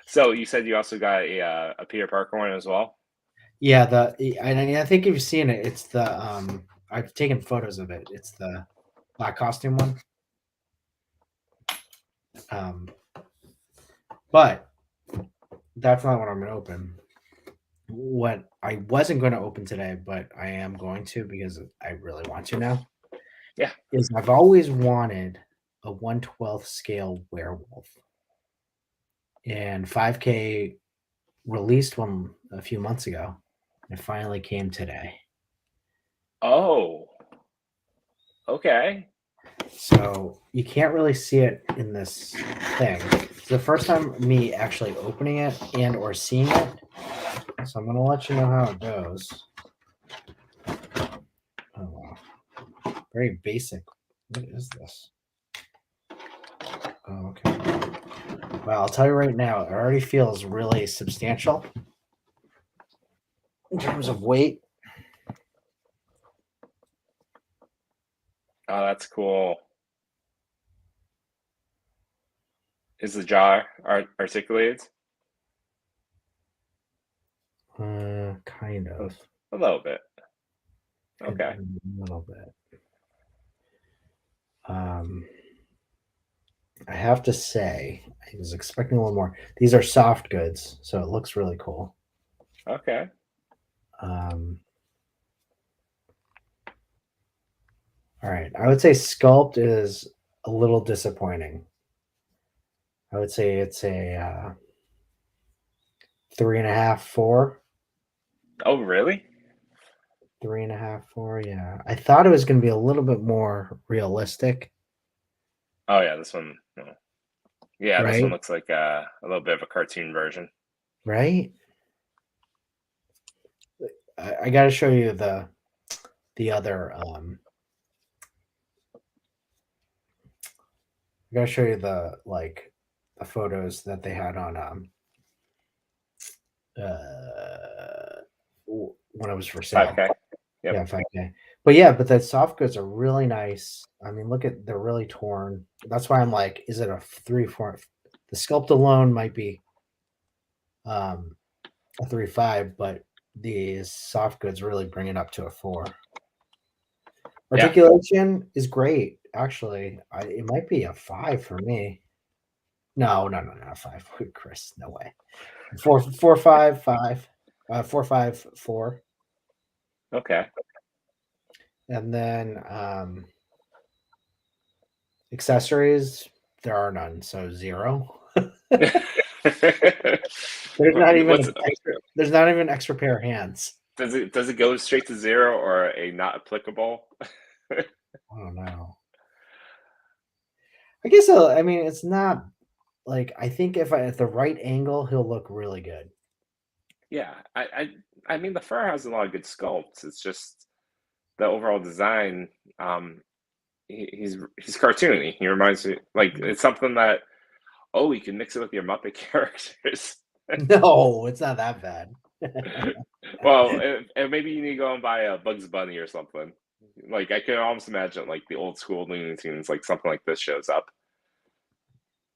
So you said you also got a Peter Parker one as well? Yeah, and I think you've seen it. It's the I've taken photos of it. It's the black costume one. But that's not what I'm going to open. What I wasn't going to open today, but I am going to because I really want to now. Yeah. Is I've always wanted a 1/12 scale werewolf, and 5K released one a few months ago. It finally came today. Oh. Okay. So you can't really see it in this thing. It's the first time me actually opening it and or seeing it. So I'm gonna let you know how it goes. Oh wow. Very basic. What is this? Oh, okay. Well, I'll tell you right now, it already feels really substantial in terms of weight. Oh, that's cool. Is the jaw articulated? Kind of. A little bit. Okay. A little bit. I have to say, I was expecting a little more. These are soft goods, so it looks really cool. Okay. All right. I would say sculpt is a little disappointing. I would say it's a 3.5, 4. Oh, really? 3.5, 4. Yeah. I thought it was going to be a little bit more realistic. Oh, yeah. This one. Yeah, this one Right. looks like a little bit of a cartoon version. Right. I got to show you the other. I got to show you the photos that they had on when it was for sale. 5K. Yep. Yeah, 5K. But yeah, but the soft goods are really nice. I mean, look at they're really torn. That's why I'm like, is it a 3/4? The sculpt alone might be a 3.5, but these soft goods really bring it up to a 4. Yeah. Articulation is great, actually. It might be a 5 for me. No, not a 5. Chris, no way. 4, 4, 5, 5, 4, 5, 4. Okay. And then accessories, there are none, so 0. There's not even What's there's not even an extra pair of hands. does it go straight to 0 or a not applicable? I don't know. I guess I mean it's not like I think if at the right angle he'll look really good. Yeah, I mean the fur has a lot of good sculpts. It's just the overall design. He's cartoony. He reminds me like it's something that you can mix it with your Muppet characters. No, it's not that bad. Well, and maybe you need to go and buy a Bugs Bunny or something. Like I can almost imagine like the old school Looney Tunes, like something like this shows up.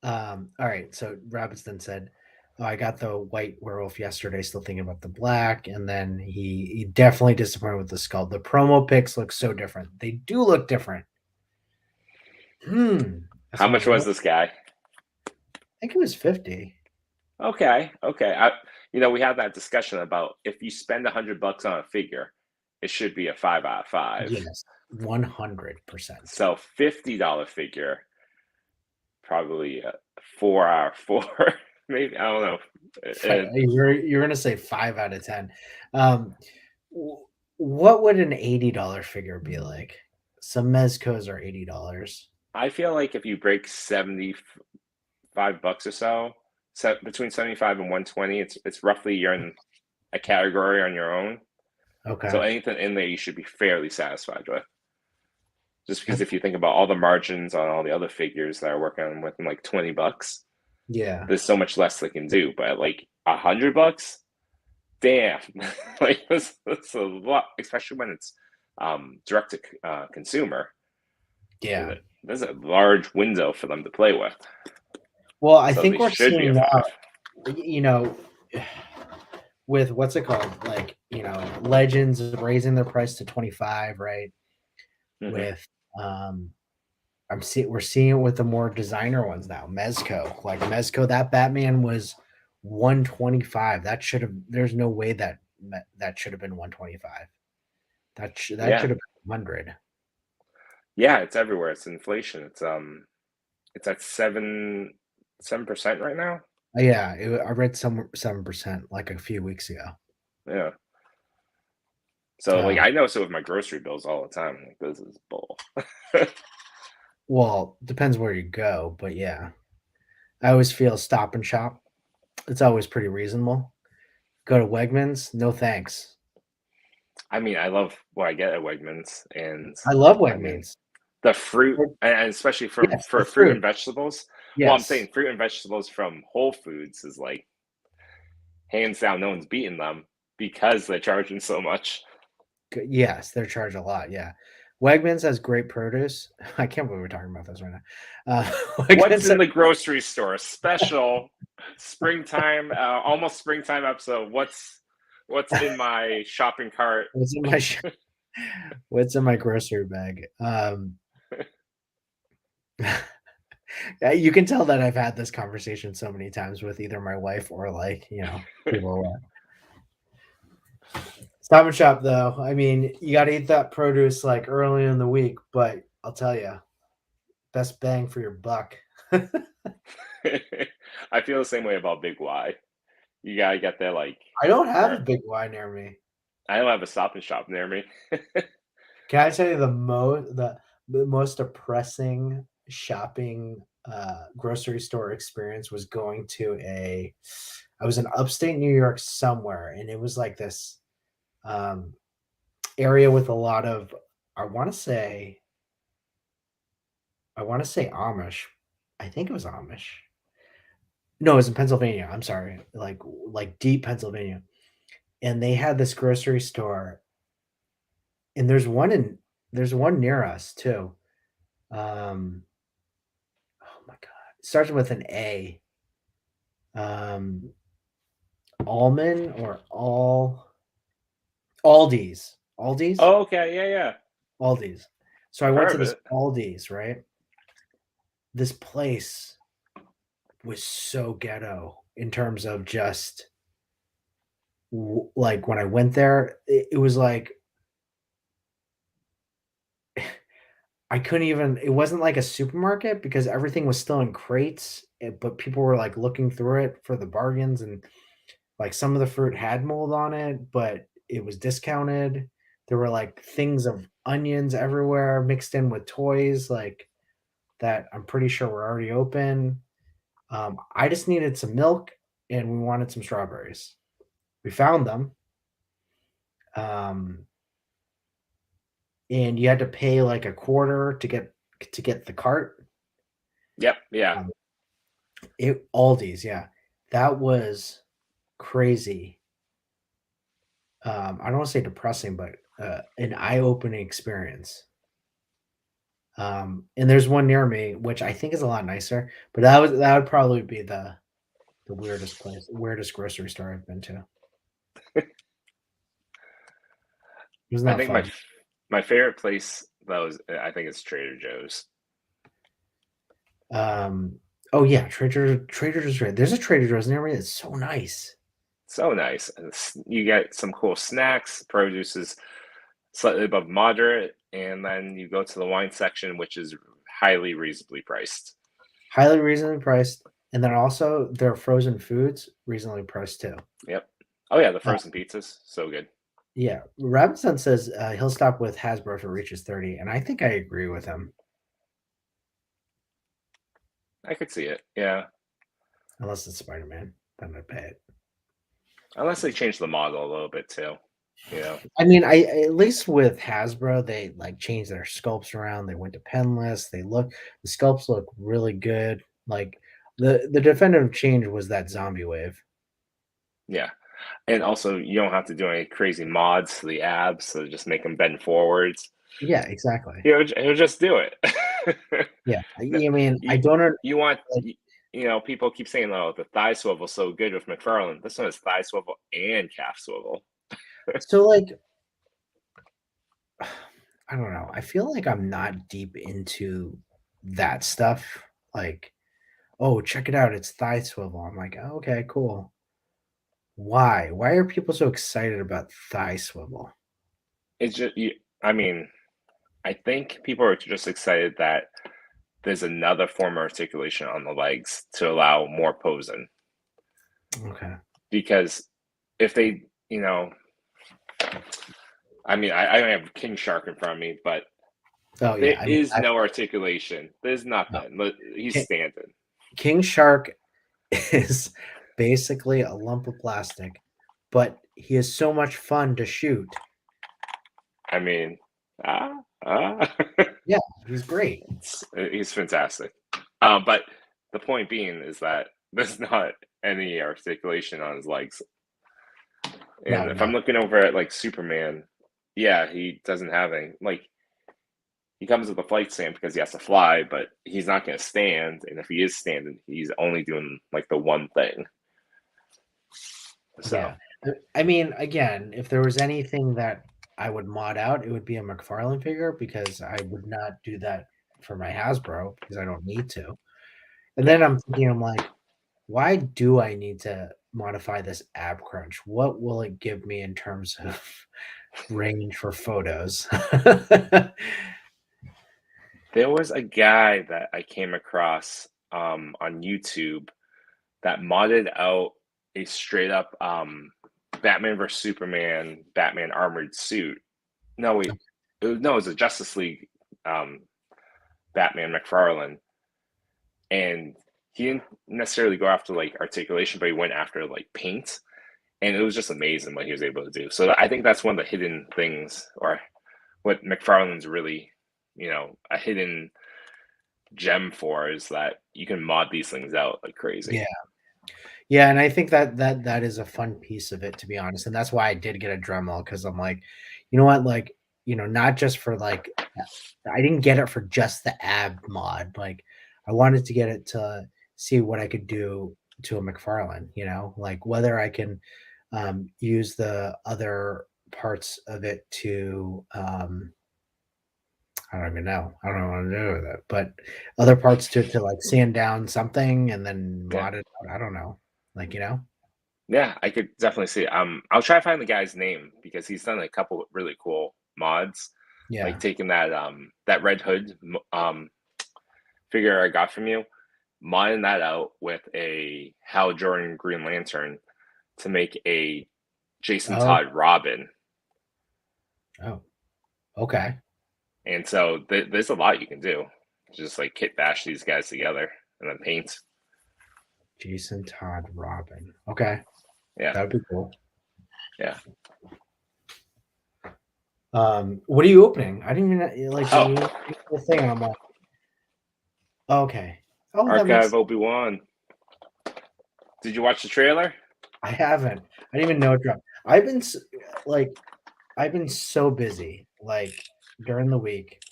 All right, so Robinston said, "Oh, I got the white werewolf yesterday. Still thinking about the black." And then he definitely disappointed with the skull. The promo pics look so different. They do look different. How much was this guy? I think it was 50. Okay. We had that discussion about if you spend $100 on a figure, it should be a 5 out of 5. Yes, 100%. So $50 figure, probably a 4 out of 4. Maybe I don't know. You're gonna say 5 out of 10. What would an $80 figure be like? Some Mezcos are $80. I feel like if you break 75 bucks or so, between 75 and 120, it's roughly you're in a category on your own. So Okay. anything in there you should be fairly satisfied with. Just because That's, if you think about all the margins on all the other figures that are working on within like 20 bucks, yeah. there's so much less they can do. But at like 100 bucks, damn, like that's a lot, especially when it's direct to consumer. Yeah. There's a large window for them to play with, Well, I so they think we're should be a seeing now, five. you know, with what's it called? Like, Legends raising their price to 25, right? Hmm. With um we're seeing it with the more designer ones now. Mezco. Like Mezco, that Batman was 125. That should have there's no way that should have been 125. That Yeah, should have been 100. yeah, it's everywhere. It's inflation. It's at 7% right now. Yeah, I read some 7% like a few weeks ago. Yeah. So like Um, I know so with my grocery bills all the time. Like this is bull. well, depends where you go, but yeah. I always feel Stop and Shop. It's always pretty reasonable. Go to Wegmans, no thanks. I mean, I love what I get at Wegmans, and I love I mean Wegmans. the fruit, Or- and especially Yes, the for fruit fruit. and vegetables. Well, I'm Yes. saying fruit and vegetables from Whole Foods is like hands down, no one's beating them because they're charging so much. Yes, they're charged a lot. Yeah. Wegmans has great produce. I can't believe we're talking about this right now. What's Wegmans, in the grocery store? Special springtime, almost springtime episode. What's in my shopping cart? what's in my what's in my grocery bag? You can tell that I've had this conversation so many times with either my wife or like people. Stop and Shop, though. I mean, you got to eat that produce like early in the week, but I'll tell you, best bang for your buck. I feel the same way about Big Y. You gotta get there like I don't have a or big Y near me. I don't have a Stop and Shop near me. Can I tell you the most depressing shopping grocery store experience was going to a I was in upstate New York somewhere, and it was like this um, area with a lot of I want to say I want to say Amish. I think it was Amish. No, it was in Pennsylvania. I'm sorry, like deep Pennsylvania, and they had this grocery store, and there's one near us too. Um, oh my god, it starts with an A. Um, Almond or Aldi's, Oh, okay, yeah, yeah. Aldi's. So I I've went heard to of this it. Aldi's, right? This place was so ghetto in terms of just like when I went there, it was like I couldn't even it wasn't like a supermarket because everything was still in crates, but people were like looking through it for the bargains and like some of the fruit had mold on it, but it was discounted. There were like things of onions everywhere mixed in with toys like that I'm pretty sure were already open. I just needed some milk and we wanted some strawberries. We found them. Um, and you had to pay like a quarter to get the cart. Yep, yeah. Um, it Aldi's, yeah. That was crazy. I don't want to say depressing, but an eye-opening experience. And there's one near me, which I think is a lot nicer, but that would probably be the weirdest grocery store I've been to. Wasn't I that think fun? my favorite place though is I think it's Trader Joe's. Um, oh yeah, Trader Joe's. There's a Trader Joe's near me. It's so nice. So nice. You get some cool snacks. Produce is slightly above moderate, and then you go to the wine section, which is highly reasonably priced. Highly reasonably priced, and then also their frozen foods reasonably priced too. Yep. Oh yeah, the Uh, frozen pizzas, so good. yeah, Robinson says he'll stop with Hasbro if it reaches 30, and I think I agree with him. I could see it. Yeah. Unless it's Spider-Man, then I'd pay it. Unless they change the model a little bit too. You know. I mean, I at least with Hasbro, they like changed their sculpts around. They went to penless. The sculpts look really good. Like the definitive change was that zombie wave. Yeah. And also, you don't have to do any crazy mods to the abs, so just make them bend forwards. Yeah, exactly. He'll just do it. Yeah, No, I mean, I you don't you want like. you know, people keep saying, "Oh, the thigh swivel's so good with McFarlane." This one is thigh swivel and calf swivel. So like, I don't know. I feel like I'm not deep into that stuff. Like, oh, check it out, it's thigh swivel. I'm like, oh, okay, cool. Why? Why are people so excited about thigh swivel? It's just, I mean, I think people are just excited that there's another form of articulation on the legs to allow more posing. Okay. Because if they, you know, I mean, I don't have King Shark in front of me, but Oh there yeah, I mean, is no articulation. There's no. nothing. He's King, standing. King Shark is basically a lump of plastic, but he is so much fun to shoot. I mean, ah, ah. Yeah, he's great. He's fantastic. But the point being is that there's not any articulation on his legs. No, And if no. I'm looking over at like Superman, yeah, he doesn't have any. Like he comes with a flight stand because he has to fly, but he's not going to stand. And if he is standing, he's only doing like the one thing. So Yeah. I mean, again, if there was anything that I would mod out, it would be a McFarlane figure because I would not do that for my Hasbro because I don't need to. And yeah, then I'm thinking, I'm like, why do I need to modify this ab crunch? What will it give me in terms of range for photos? there was a guy that I came across on YouTube that modded out a straight up Batman vs Superman Batman armored suit. No, wait, no, it was a Justice League um, Batman McFarlane, and he didn't necessarily go after like articulation, but he went after like paint, and it was just amazing what he was able to do. So I think that's one of the hidden things, or what McFarlane's really, a hidden gem for is that you can mod these things out like crazy. Yeah. Yeah, and I think that is a fun piece of it, to be honest, and that's why I did get a Dremel because I'm like, you know what, like, not just for like, I didn't get it for just the ab mod. Like, I wanted to get it to see what I could do to a McFarlane. Like whether I can use the other parts of it to I don't even know. I don't know what to do with it, but other parts to like sand down something and then Yeah. mod it out. I don't know. Like, Yeah, I could definitely see. I'll try to find the guy's name because he's done a couple really cool mods, like yeah. taking that Red Hood figure I got from you, modding that out with a Hal Jordan Green Lantern to make a Jason Oh, Todd Robin. oh, okay. And so there's a lot you can do. Just like kit bash these guys together and then paint. Jason Todd Robin. Okay. Yeah, That would be cool. yeah. What are you opening? I didn't even like Oh, the thing. I'm like, okay. Oh, that makes Archive Obi-Wan. Did you watch the trailer? I haven't. I didn't even know it dropped. Like I've been so busy like during the week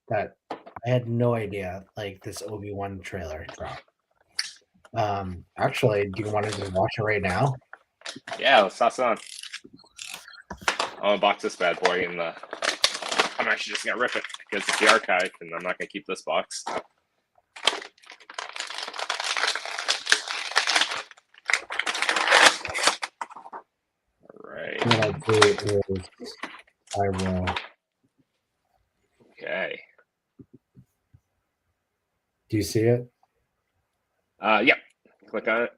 that I had no idea like this Obi-Wan trailer dropped. Actually, do you want to just watch it right now? Yeah, let's toss it on. I'll unbox this bad boy and I'm actually just gonna rip it because it's the archive and I'm not gonna keep this box. Alright. What I'll do is I will. Okay. Do you see it? Yep. Click on it.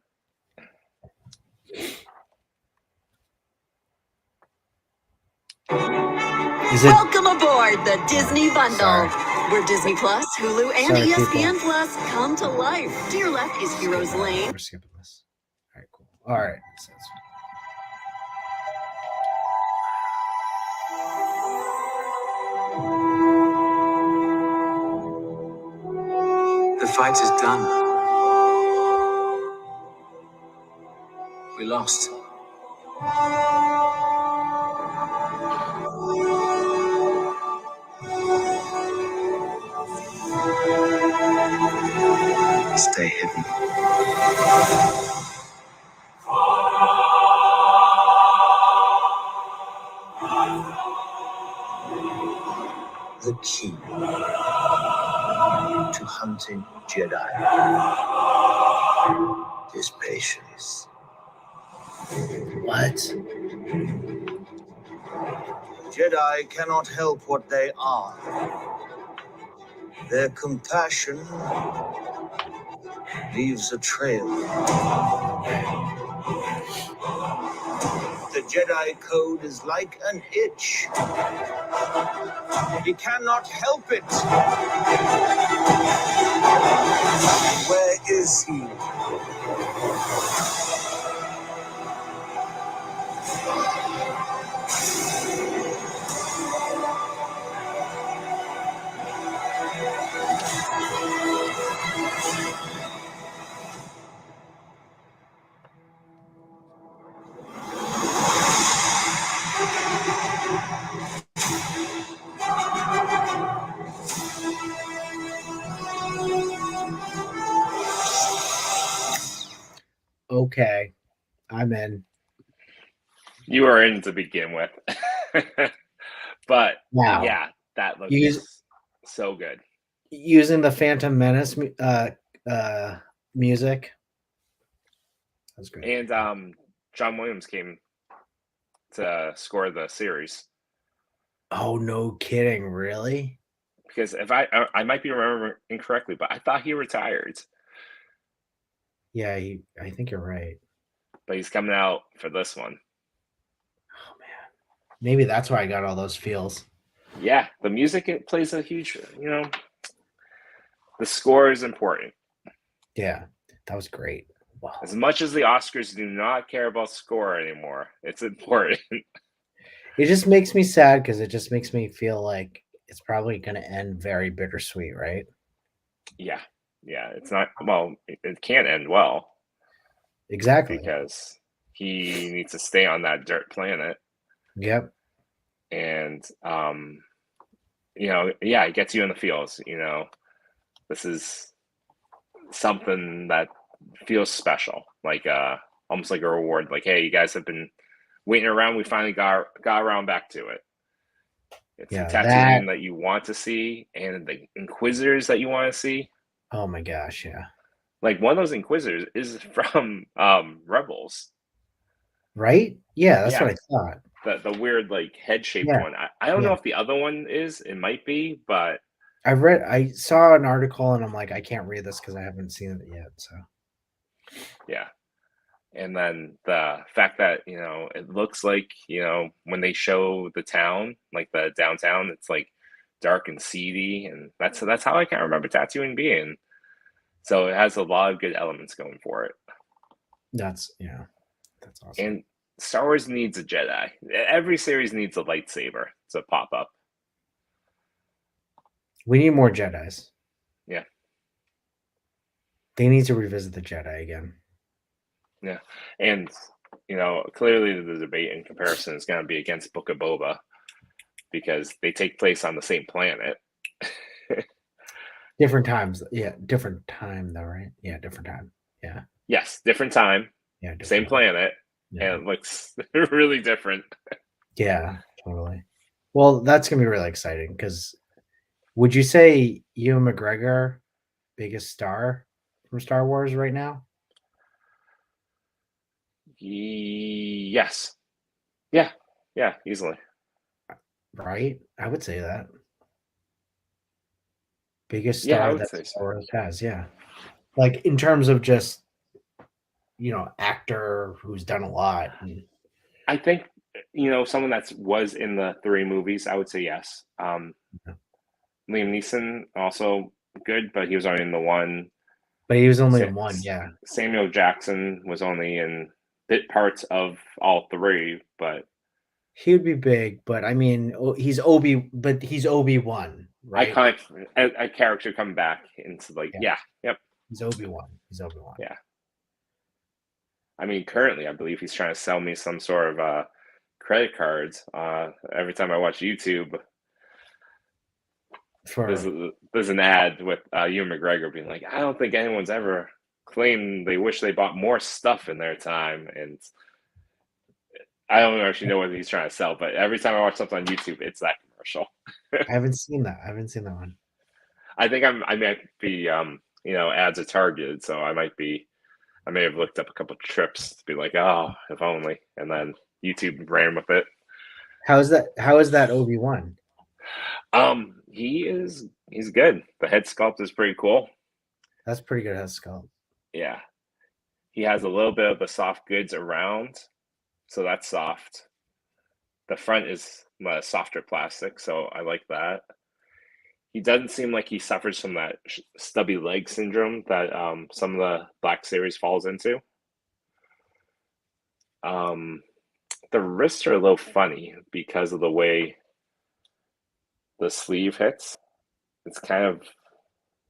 Is it? Welcome aboard the Disney Bundle. Sorry. Where Disney Plus, Hulu, and Sorry, ESPN people. Plus come to life. To your left is Heroes Lane. We're skipping this. All right, cool. All right. The fight is done. We lost. Stay hidden. The key to hunting Jedi is patience. What? Jedi cannot help what they are. Their compassion leaves a trail. The Jedi Code is like an itch. He cannot help it. Where is he? Okay, I'm in. You were in to begin with. But Wow. yeah, that looks so good. Using the Phantom Menace music. That's great. And John Williams came to score the series. Oh, no kidding! Really? Because if I might be remembering incorrectly, but I thought he retired. Yeah, I think you're right. But he's coming out for this one. Oh man, maybe that's why I got all those feels. Yeah, the music, it plays a huge, the score is important. Yeah, that was great. Wow. As much as the Oscars do not care about score anymore, it's important. It just makes me sad because it just makes me feel like it's probably going to end very bittersweet, right? Yeah, it's not, well, it can't end well. Exactly. Because he needs to stay on that dirt planet. Yep. And yeah, it gets you in the feels. This is something that feels special, like almost like a reward. Like, hey, you guys have been waiting around. We finally got around back to it. It's the Tatooine that you want to see, and the Inquisitors that you want to see. Oh my gosh, yeah. Like, one of those Inquisitors is from Rebels. Right? Yeah, that's what I thought. The weird, like, head-shaped one. I don't know if the other one is. It might be, but I saw an article and I'm like, I can't read this because I haven't seen it yet. So yeah. And then the fact that, it looks like, when they show the town, like the downtown, it's like dark and seedy, and that's how I kind of remember Tatooine being. So it has a lot of good elements going for it. That's awesome. And Star Wars needs a Jedi. Every series needs a lightsaber to pop up. We need more Jedis. Yeah. They need to revisit the Jedi again. Yeah. And, clearly the debate in comparison is going to be against Book of Boba, because they take place on the same planet. Different times. Yeah. Different time though, right? Yeah. Different time. Yeah. Yes. Different time. Yeah. Same planet. Yeah. And it looks really different. Yeah, totally. Well, that's going to be really exciting because would you say Ewan McGregor, biggest star from Star Wars right now? Yes. Yeah. Yeah, easily. Right? I would say that. Biggest star that Star Wars has, yeah. Like in terms of just, actor who's done a lot. I think, someone that was in the 3 movies, I would say yes. Liam Neeson also good, but he was only in the one. But he was only in one, yeah. Samuel Jackson was only in bit parts of all three, but He would be big, but I mean, he's Obi-Wan, right? a character come back into like yep. He's Obi-Wan. He's Obi-Wan. Yeah. I mean, currently, I believe he's trying to sell me some sort of credit cards. Every time I watch YouTube, there's an ad with Ewan McGregor being like, "I don't think anyone's ever claimed they wish they bought more stuff in their time," and I don't actually know what he's trying to sell, but every time I watch something on YouTube, it's that commercial. I haven't seen that. One. I think I might be, ads are targeted, so I may have looked up a couple trips to be like, oh, if only, and then YouTube ran with it. How is that Obi-Wan? He's good. The head sculpt is pretty cool. That's pretty good head sculpt. Yeah. He has a little bit of the soft goods around, so that's soft. The front is softer plastic, so I like that. He doesn't seem like he suffers from that stubby leg syndrome that some of the Black Series falls into. The wrists are a little funny because of the way the sleeve hits. It's kind of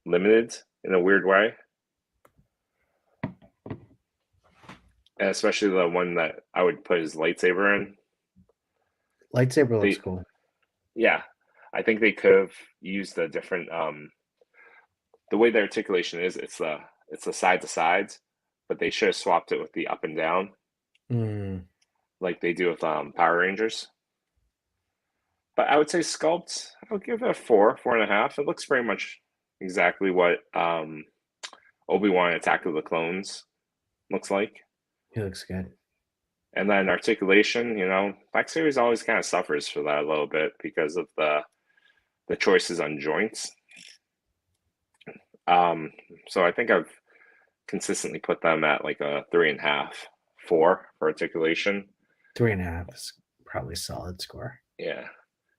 limited in a weird way. And especially the one that I would put his lightsaber in. Lightsaber looks cool. Yeah. I think they could have used a different the way the articulation is, it's the side to sides, but they should have swapped it with the up and down. Like they do with Power Rangers. But I would say sculpt, I would give it a 4.5. It looks pretty much exactly what Obi-Wan Attack of the Clones looks like. He looks good. And then articulation, Black Series always kind of suffers for that a little bit because of the choices on joints. So I think I've consistently put them at like a 3.5, 4 for articulation. 3.5 is probably a solid score. Yeah.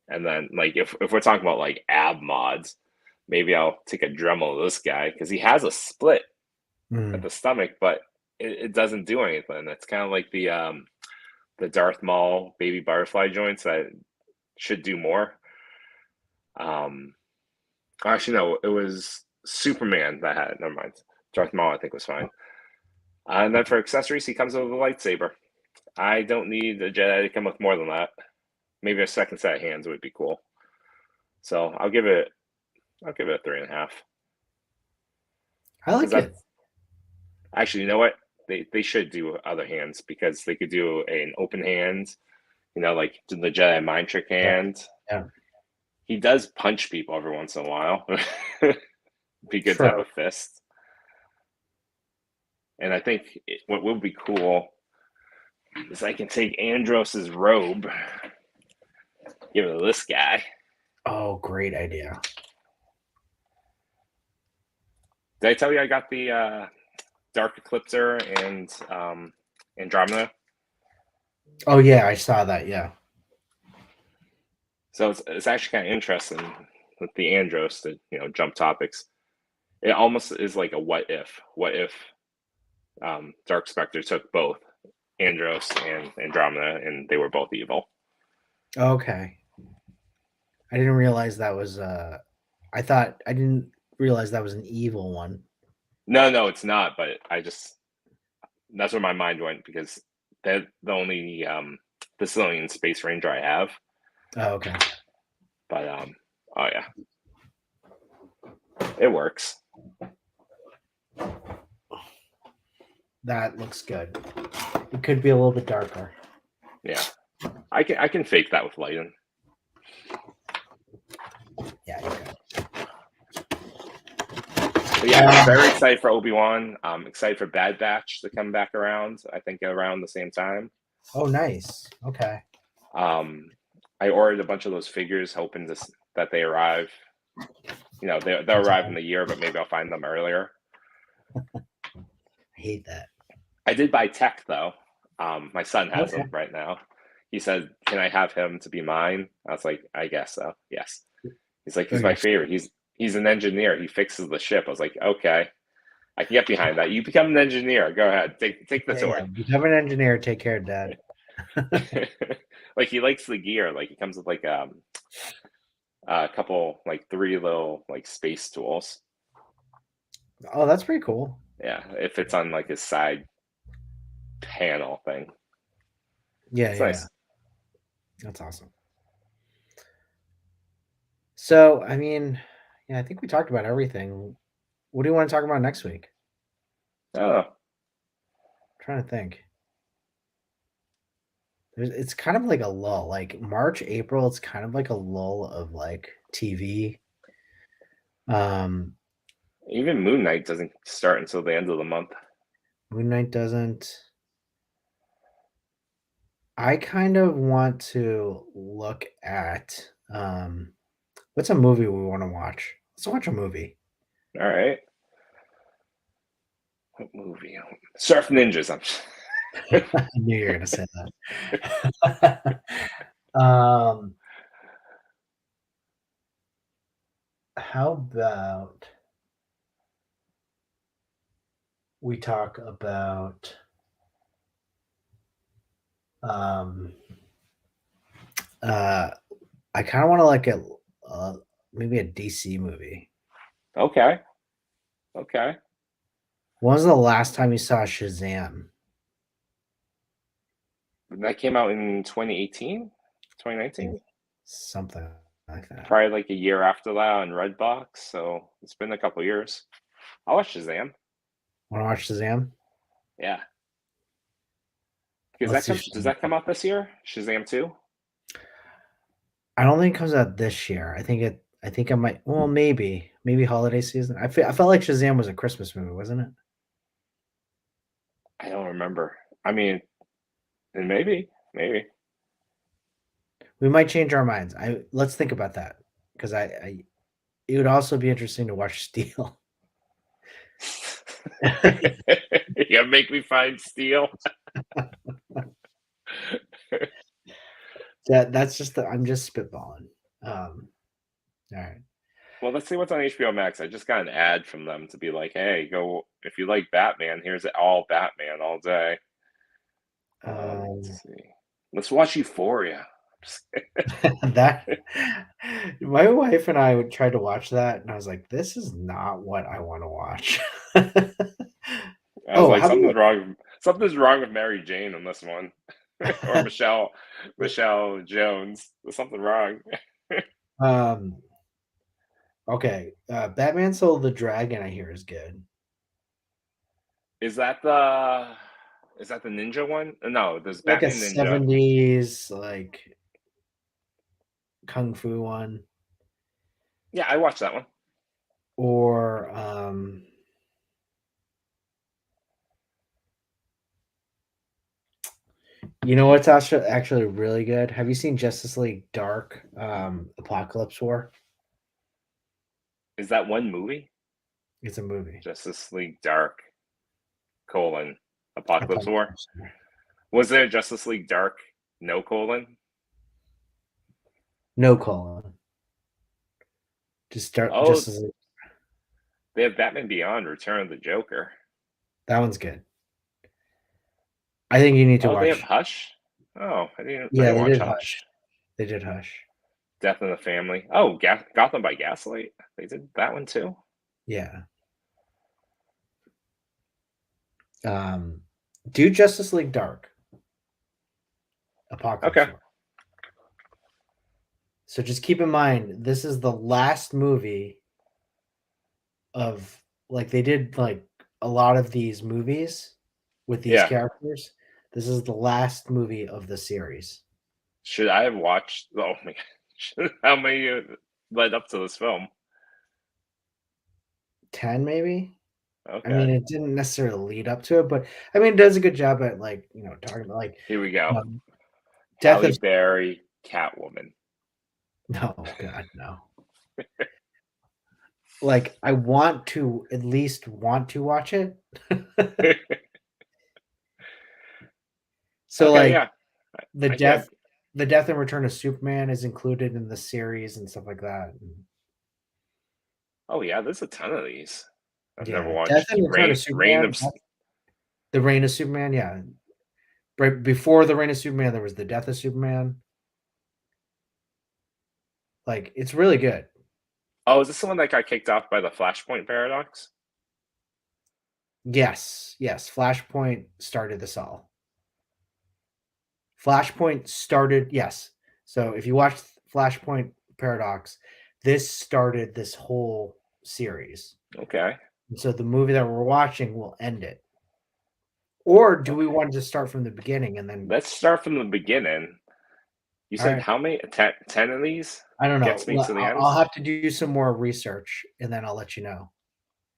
And then like if we're talking about like ab mods, maybe I'll take a Dremel of this guy because he has a split at the stomach, but it doesn't do anything. It's kind of like the Darth Maul baby butterfly joints that should do more. Actually, no, it was Superman that had it. Never mind. Darth Maul, I think, was fine. And then for accessories, he comes with a lightsaber. I don't need a Jedi to come with more than that. Maybe a second set of hands would be cool. So I'll give it a 3.5. I like it. Actually, you know what? They should do other hands because they could do an open hand, like the Jedi mind trick hand. Yeah. He does punch people every once in a while. Be good to have a fist. And I think what would be cool is I can take Andros's robe, give it to this guy. Oh, great idea. Did I tell you I got the Dark Eclipser and Andromeda? Oh, yeah, I saw that, yeah. So it's actually kind of interesting with the Andros to jump topics. It almost is like a what if. What if Dark Spectre took both Andros and Andromeda and they were both evil? Okay. I didn't realize that was I didn't realize that was an evil one. No, it's not, but that's where my mind went because they're the only Brazilian Space Ranger I have. Oh, okay. But oh yeah. It works. That looks good. It could be a little bit darker. Yeah. I can fake that with lighting. Yeah, you can. But yeah, I'm very excited for Obi-Wan. I'm excited for Bad Batch to come back around. I think around the same time. Oh, nice. Okay. I ordered a bunch of those figures, hoping that they arrive. They'll arrive in the year, but maybe I'll find them earlier. I hate that. I did buy tech though. My son has them right now. He said, "Can I have him to be mine?" I was like, "I guess so. Yes." He's like, he's my favorite. He's an engineer. He fixes the ship. I was like, okay, I can get behind that. You become an engineer. Go ahead, take the tour. Yeah, become an engineer. Take care of Dad. Like he likes the gear. Like he comes with like a couple, like 3 little like space tools. Oh, that's pretty cool. Yeah, it fits on like his side panel thing. Yeah, It's yeah, nice. that's awesome. So, I mean, yeah, I think we talked about everything. What do you want to talk about next week? Oh, I'm trying to think. It's kind of like a lull. Like March, April, it's kind of like a lull of like TV. even Moon Knight doesn't start until the end of the month. Moon Knight doesn't. I kind of want to look at what's a movie we want to watch. Let's watch a movie. All right. What movie? Surf Ninjas. I knew you were gonna say that. How about we talk about I kind of want to like a maybe a DC movie. Okay. When was the last time you saw Shazam? That came out in 2018, 2019. Something like that. Probably like a year after that on Redbox. So it's been a couple years. I'll watch Shazam. Want to watch Shazam? Yeah. Does that come out this year? Shazam 2? I don't think it comes out this year. I think I might. Well, maybe holiday season. I felt like Shazam was a Christmas movie, wasn't it? I don't remember. I mean, and maybe. We might change our minds. Let's think about that because it would also be interesting to watch Steel. You gotta make me find Steel. That's just I'm just spitballing. All right. Well, let's see what's on HBO Max. I just got an ad from them to be like, hey, go if you like Batman, here's all Batman all day. Let's see. Let's watch Euphoria. That my wife and I would try to watch that, and I was like, "This is not what I want to watch." I was like, something's wrong. Something's wrong with Mary Jane in this one, or Michelle Jones. There's something wrong. Okay, Batman Soul of the Dragon, I hear is good. Is that the ninja one? No, there's Like a Batman Ninja. 70s like kung fu one. Yeah, I watched that one. Or you know what's actually really good? Have you seen Justice League Dark Apocalypse War? Is that one movie? It's a movie. Justice League Dark, Apocalypse War. Was there Justice League Dark, no colon? No colon. Just start Justice League. They have Batman Beyond, Return of the Joker. That one's good. I think you need to watch. They have Hush? Oh, I didn't they watch did Hush. They did Hush. Death in the Family. Oh, Gotham by Gaslight. They did that one too. Yeah. Do Justice League Dark. Apocalypse War. So just keep in mind, this is the last movie of like they did like a lot of these movies with these characters. This is the last movie of the series. Should I have watched? Oh my gosh. How many led up to this film? 10 maybe. Okay. I mean, it didn't necessarily lead up to it, but I mean, it does a good job at like talking about like. Here we go. Death Halle Berry, Catwoman. No, God, no. Like, I want to at least watch it. So, the death and return of Superman is included in the series and stuff like that. Oh yeah, there's a ton of these. I've never Yeah, Death watched. and Return of Reign Superman. of The Reign of Superman, yeah. Right before the Reign of Superman, there was the Death of Superman. Like, it's really good. Oh, is this the one that got kicked off by the Flashpoint paradox? Yes, yes. Flashpoint started this all. Flashpoint started, yes. So if you watch Flashpoint Paradox, this started this whole series. Okay. And so the movie that we're watching will end it. Or do we Okay. want to start from the beginning and then? Let's start from the beginning. You All said right. how many? 10 of these? I don't know. Gets me to the end? I'll have to do some more research and then I'll let you know.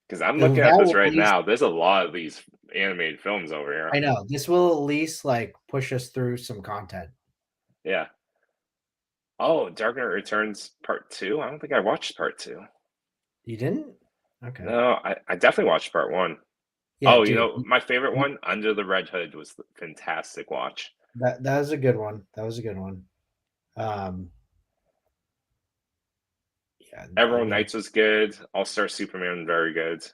Because I'm That looking at this will at right least, now. There's a lot of these animated films over here. I know this will at least like push us through some content. Yeah. Oh, Dark Knight Returns Part 2? I don't think I watched Part 2. You didn't? Okay. No, I definitely watched Part 1. Yeah, Oh, you dude. know, my favorite one, Under the Red Hood, was a fantastic watch. That was a good one. That was a good one. Yeah, I Everyone mean, Knights was good. All Star Superman, very good.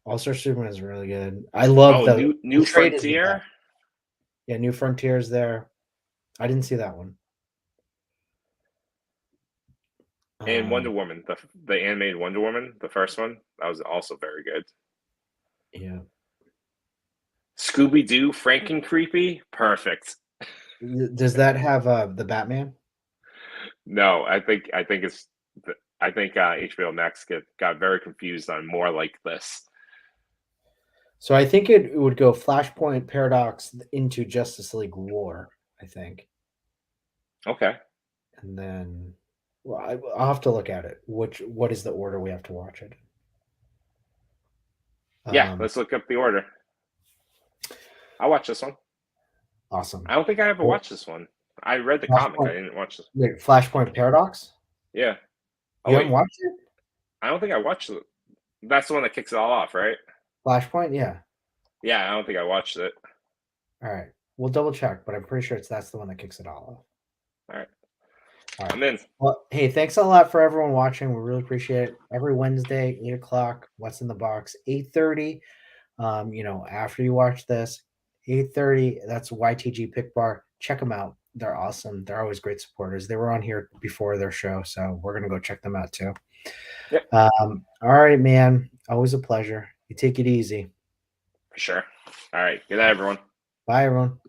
All Star Superman is really good. I love Oh, the New trade is the best. Frontier Yeah, New Frontiers there. I didn't see that one. and Wonder Woman, the animated Wonder Woman, the first one, that was also very good. Yeah. Scooby Doo, Franken Creepy, perfect. Does that have the Batman? No, I think HBO Max got very confused on more like this. So I think it would go Flashpoint Paradox into Justice League War, I think. Okay. And then I'll have to look at it. What is the order we have to watch it? Yeah, let's look up the order. I'll watch this one. Awesome. I don't think I ever watched this one. I read the comic. I didn't watch this. Wait, Flashpoint Paradox? Yeah. You haven't watched it? I don't think I watched it. That's the one that kicks it all off, right? Flashpoint, yeah. Yeah, I don't think I watched it. All right. We'll double check, but I'm pretty sure that's the one that kicks it all off. All right. All right. I'm in. Well, hey, thanks a lot for everyone watching. We really appreciate it. Every Wednesday, 8 o'clock, What's in the Box, 8:30. After you watch this, 8:30, that's YTG Pick Bar. Check them out. They're awesome. They're always great supporters. They were on here before their show, so we're gonna go check them out too. Yep. All right, man. Always a pleasure. You take it easy. For sure. All right. Good night, everyone. Bye, everyone.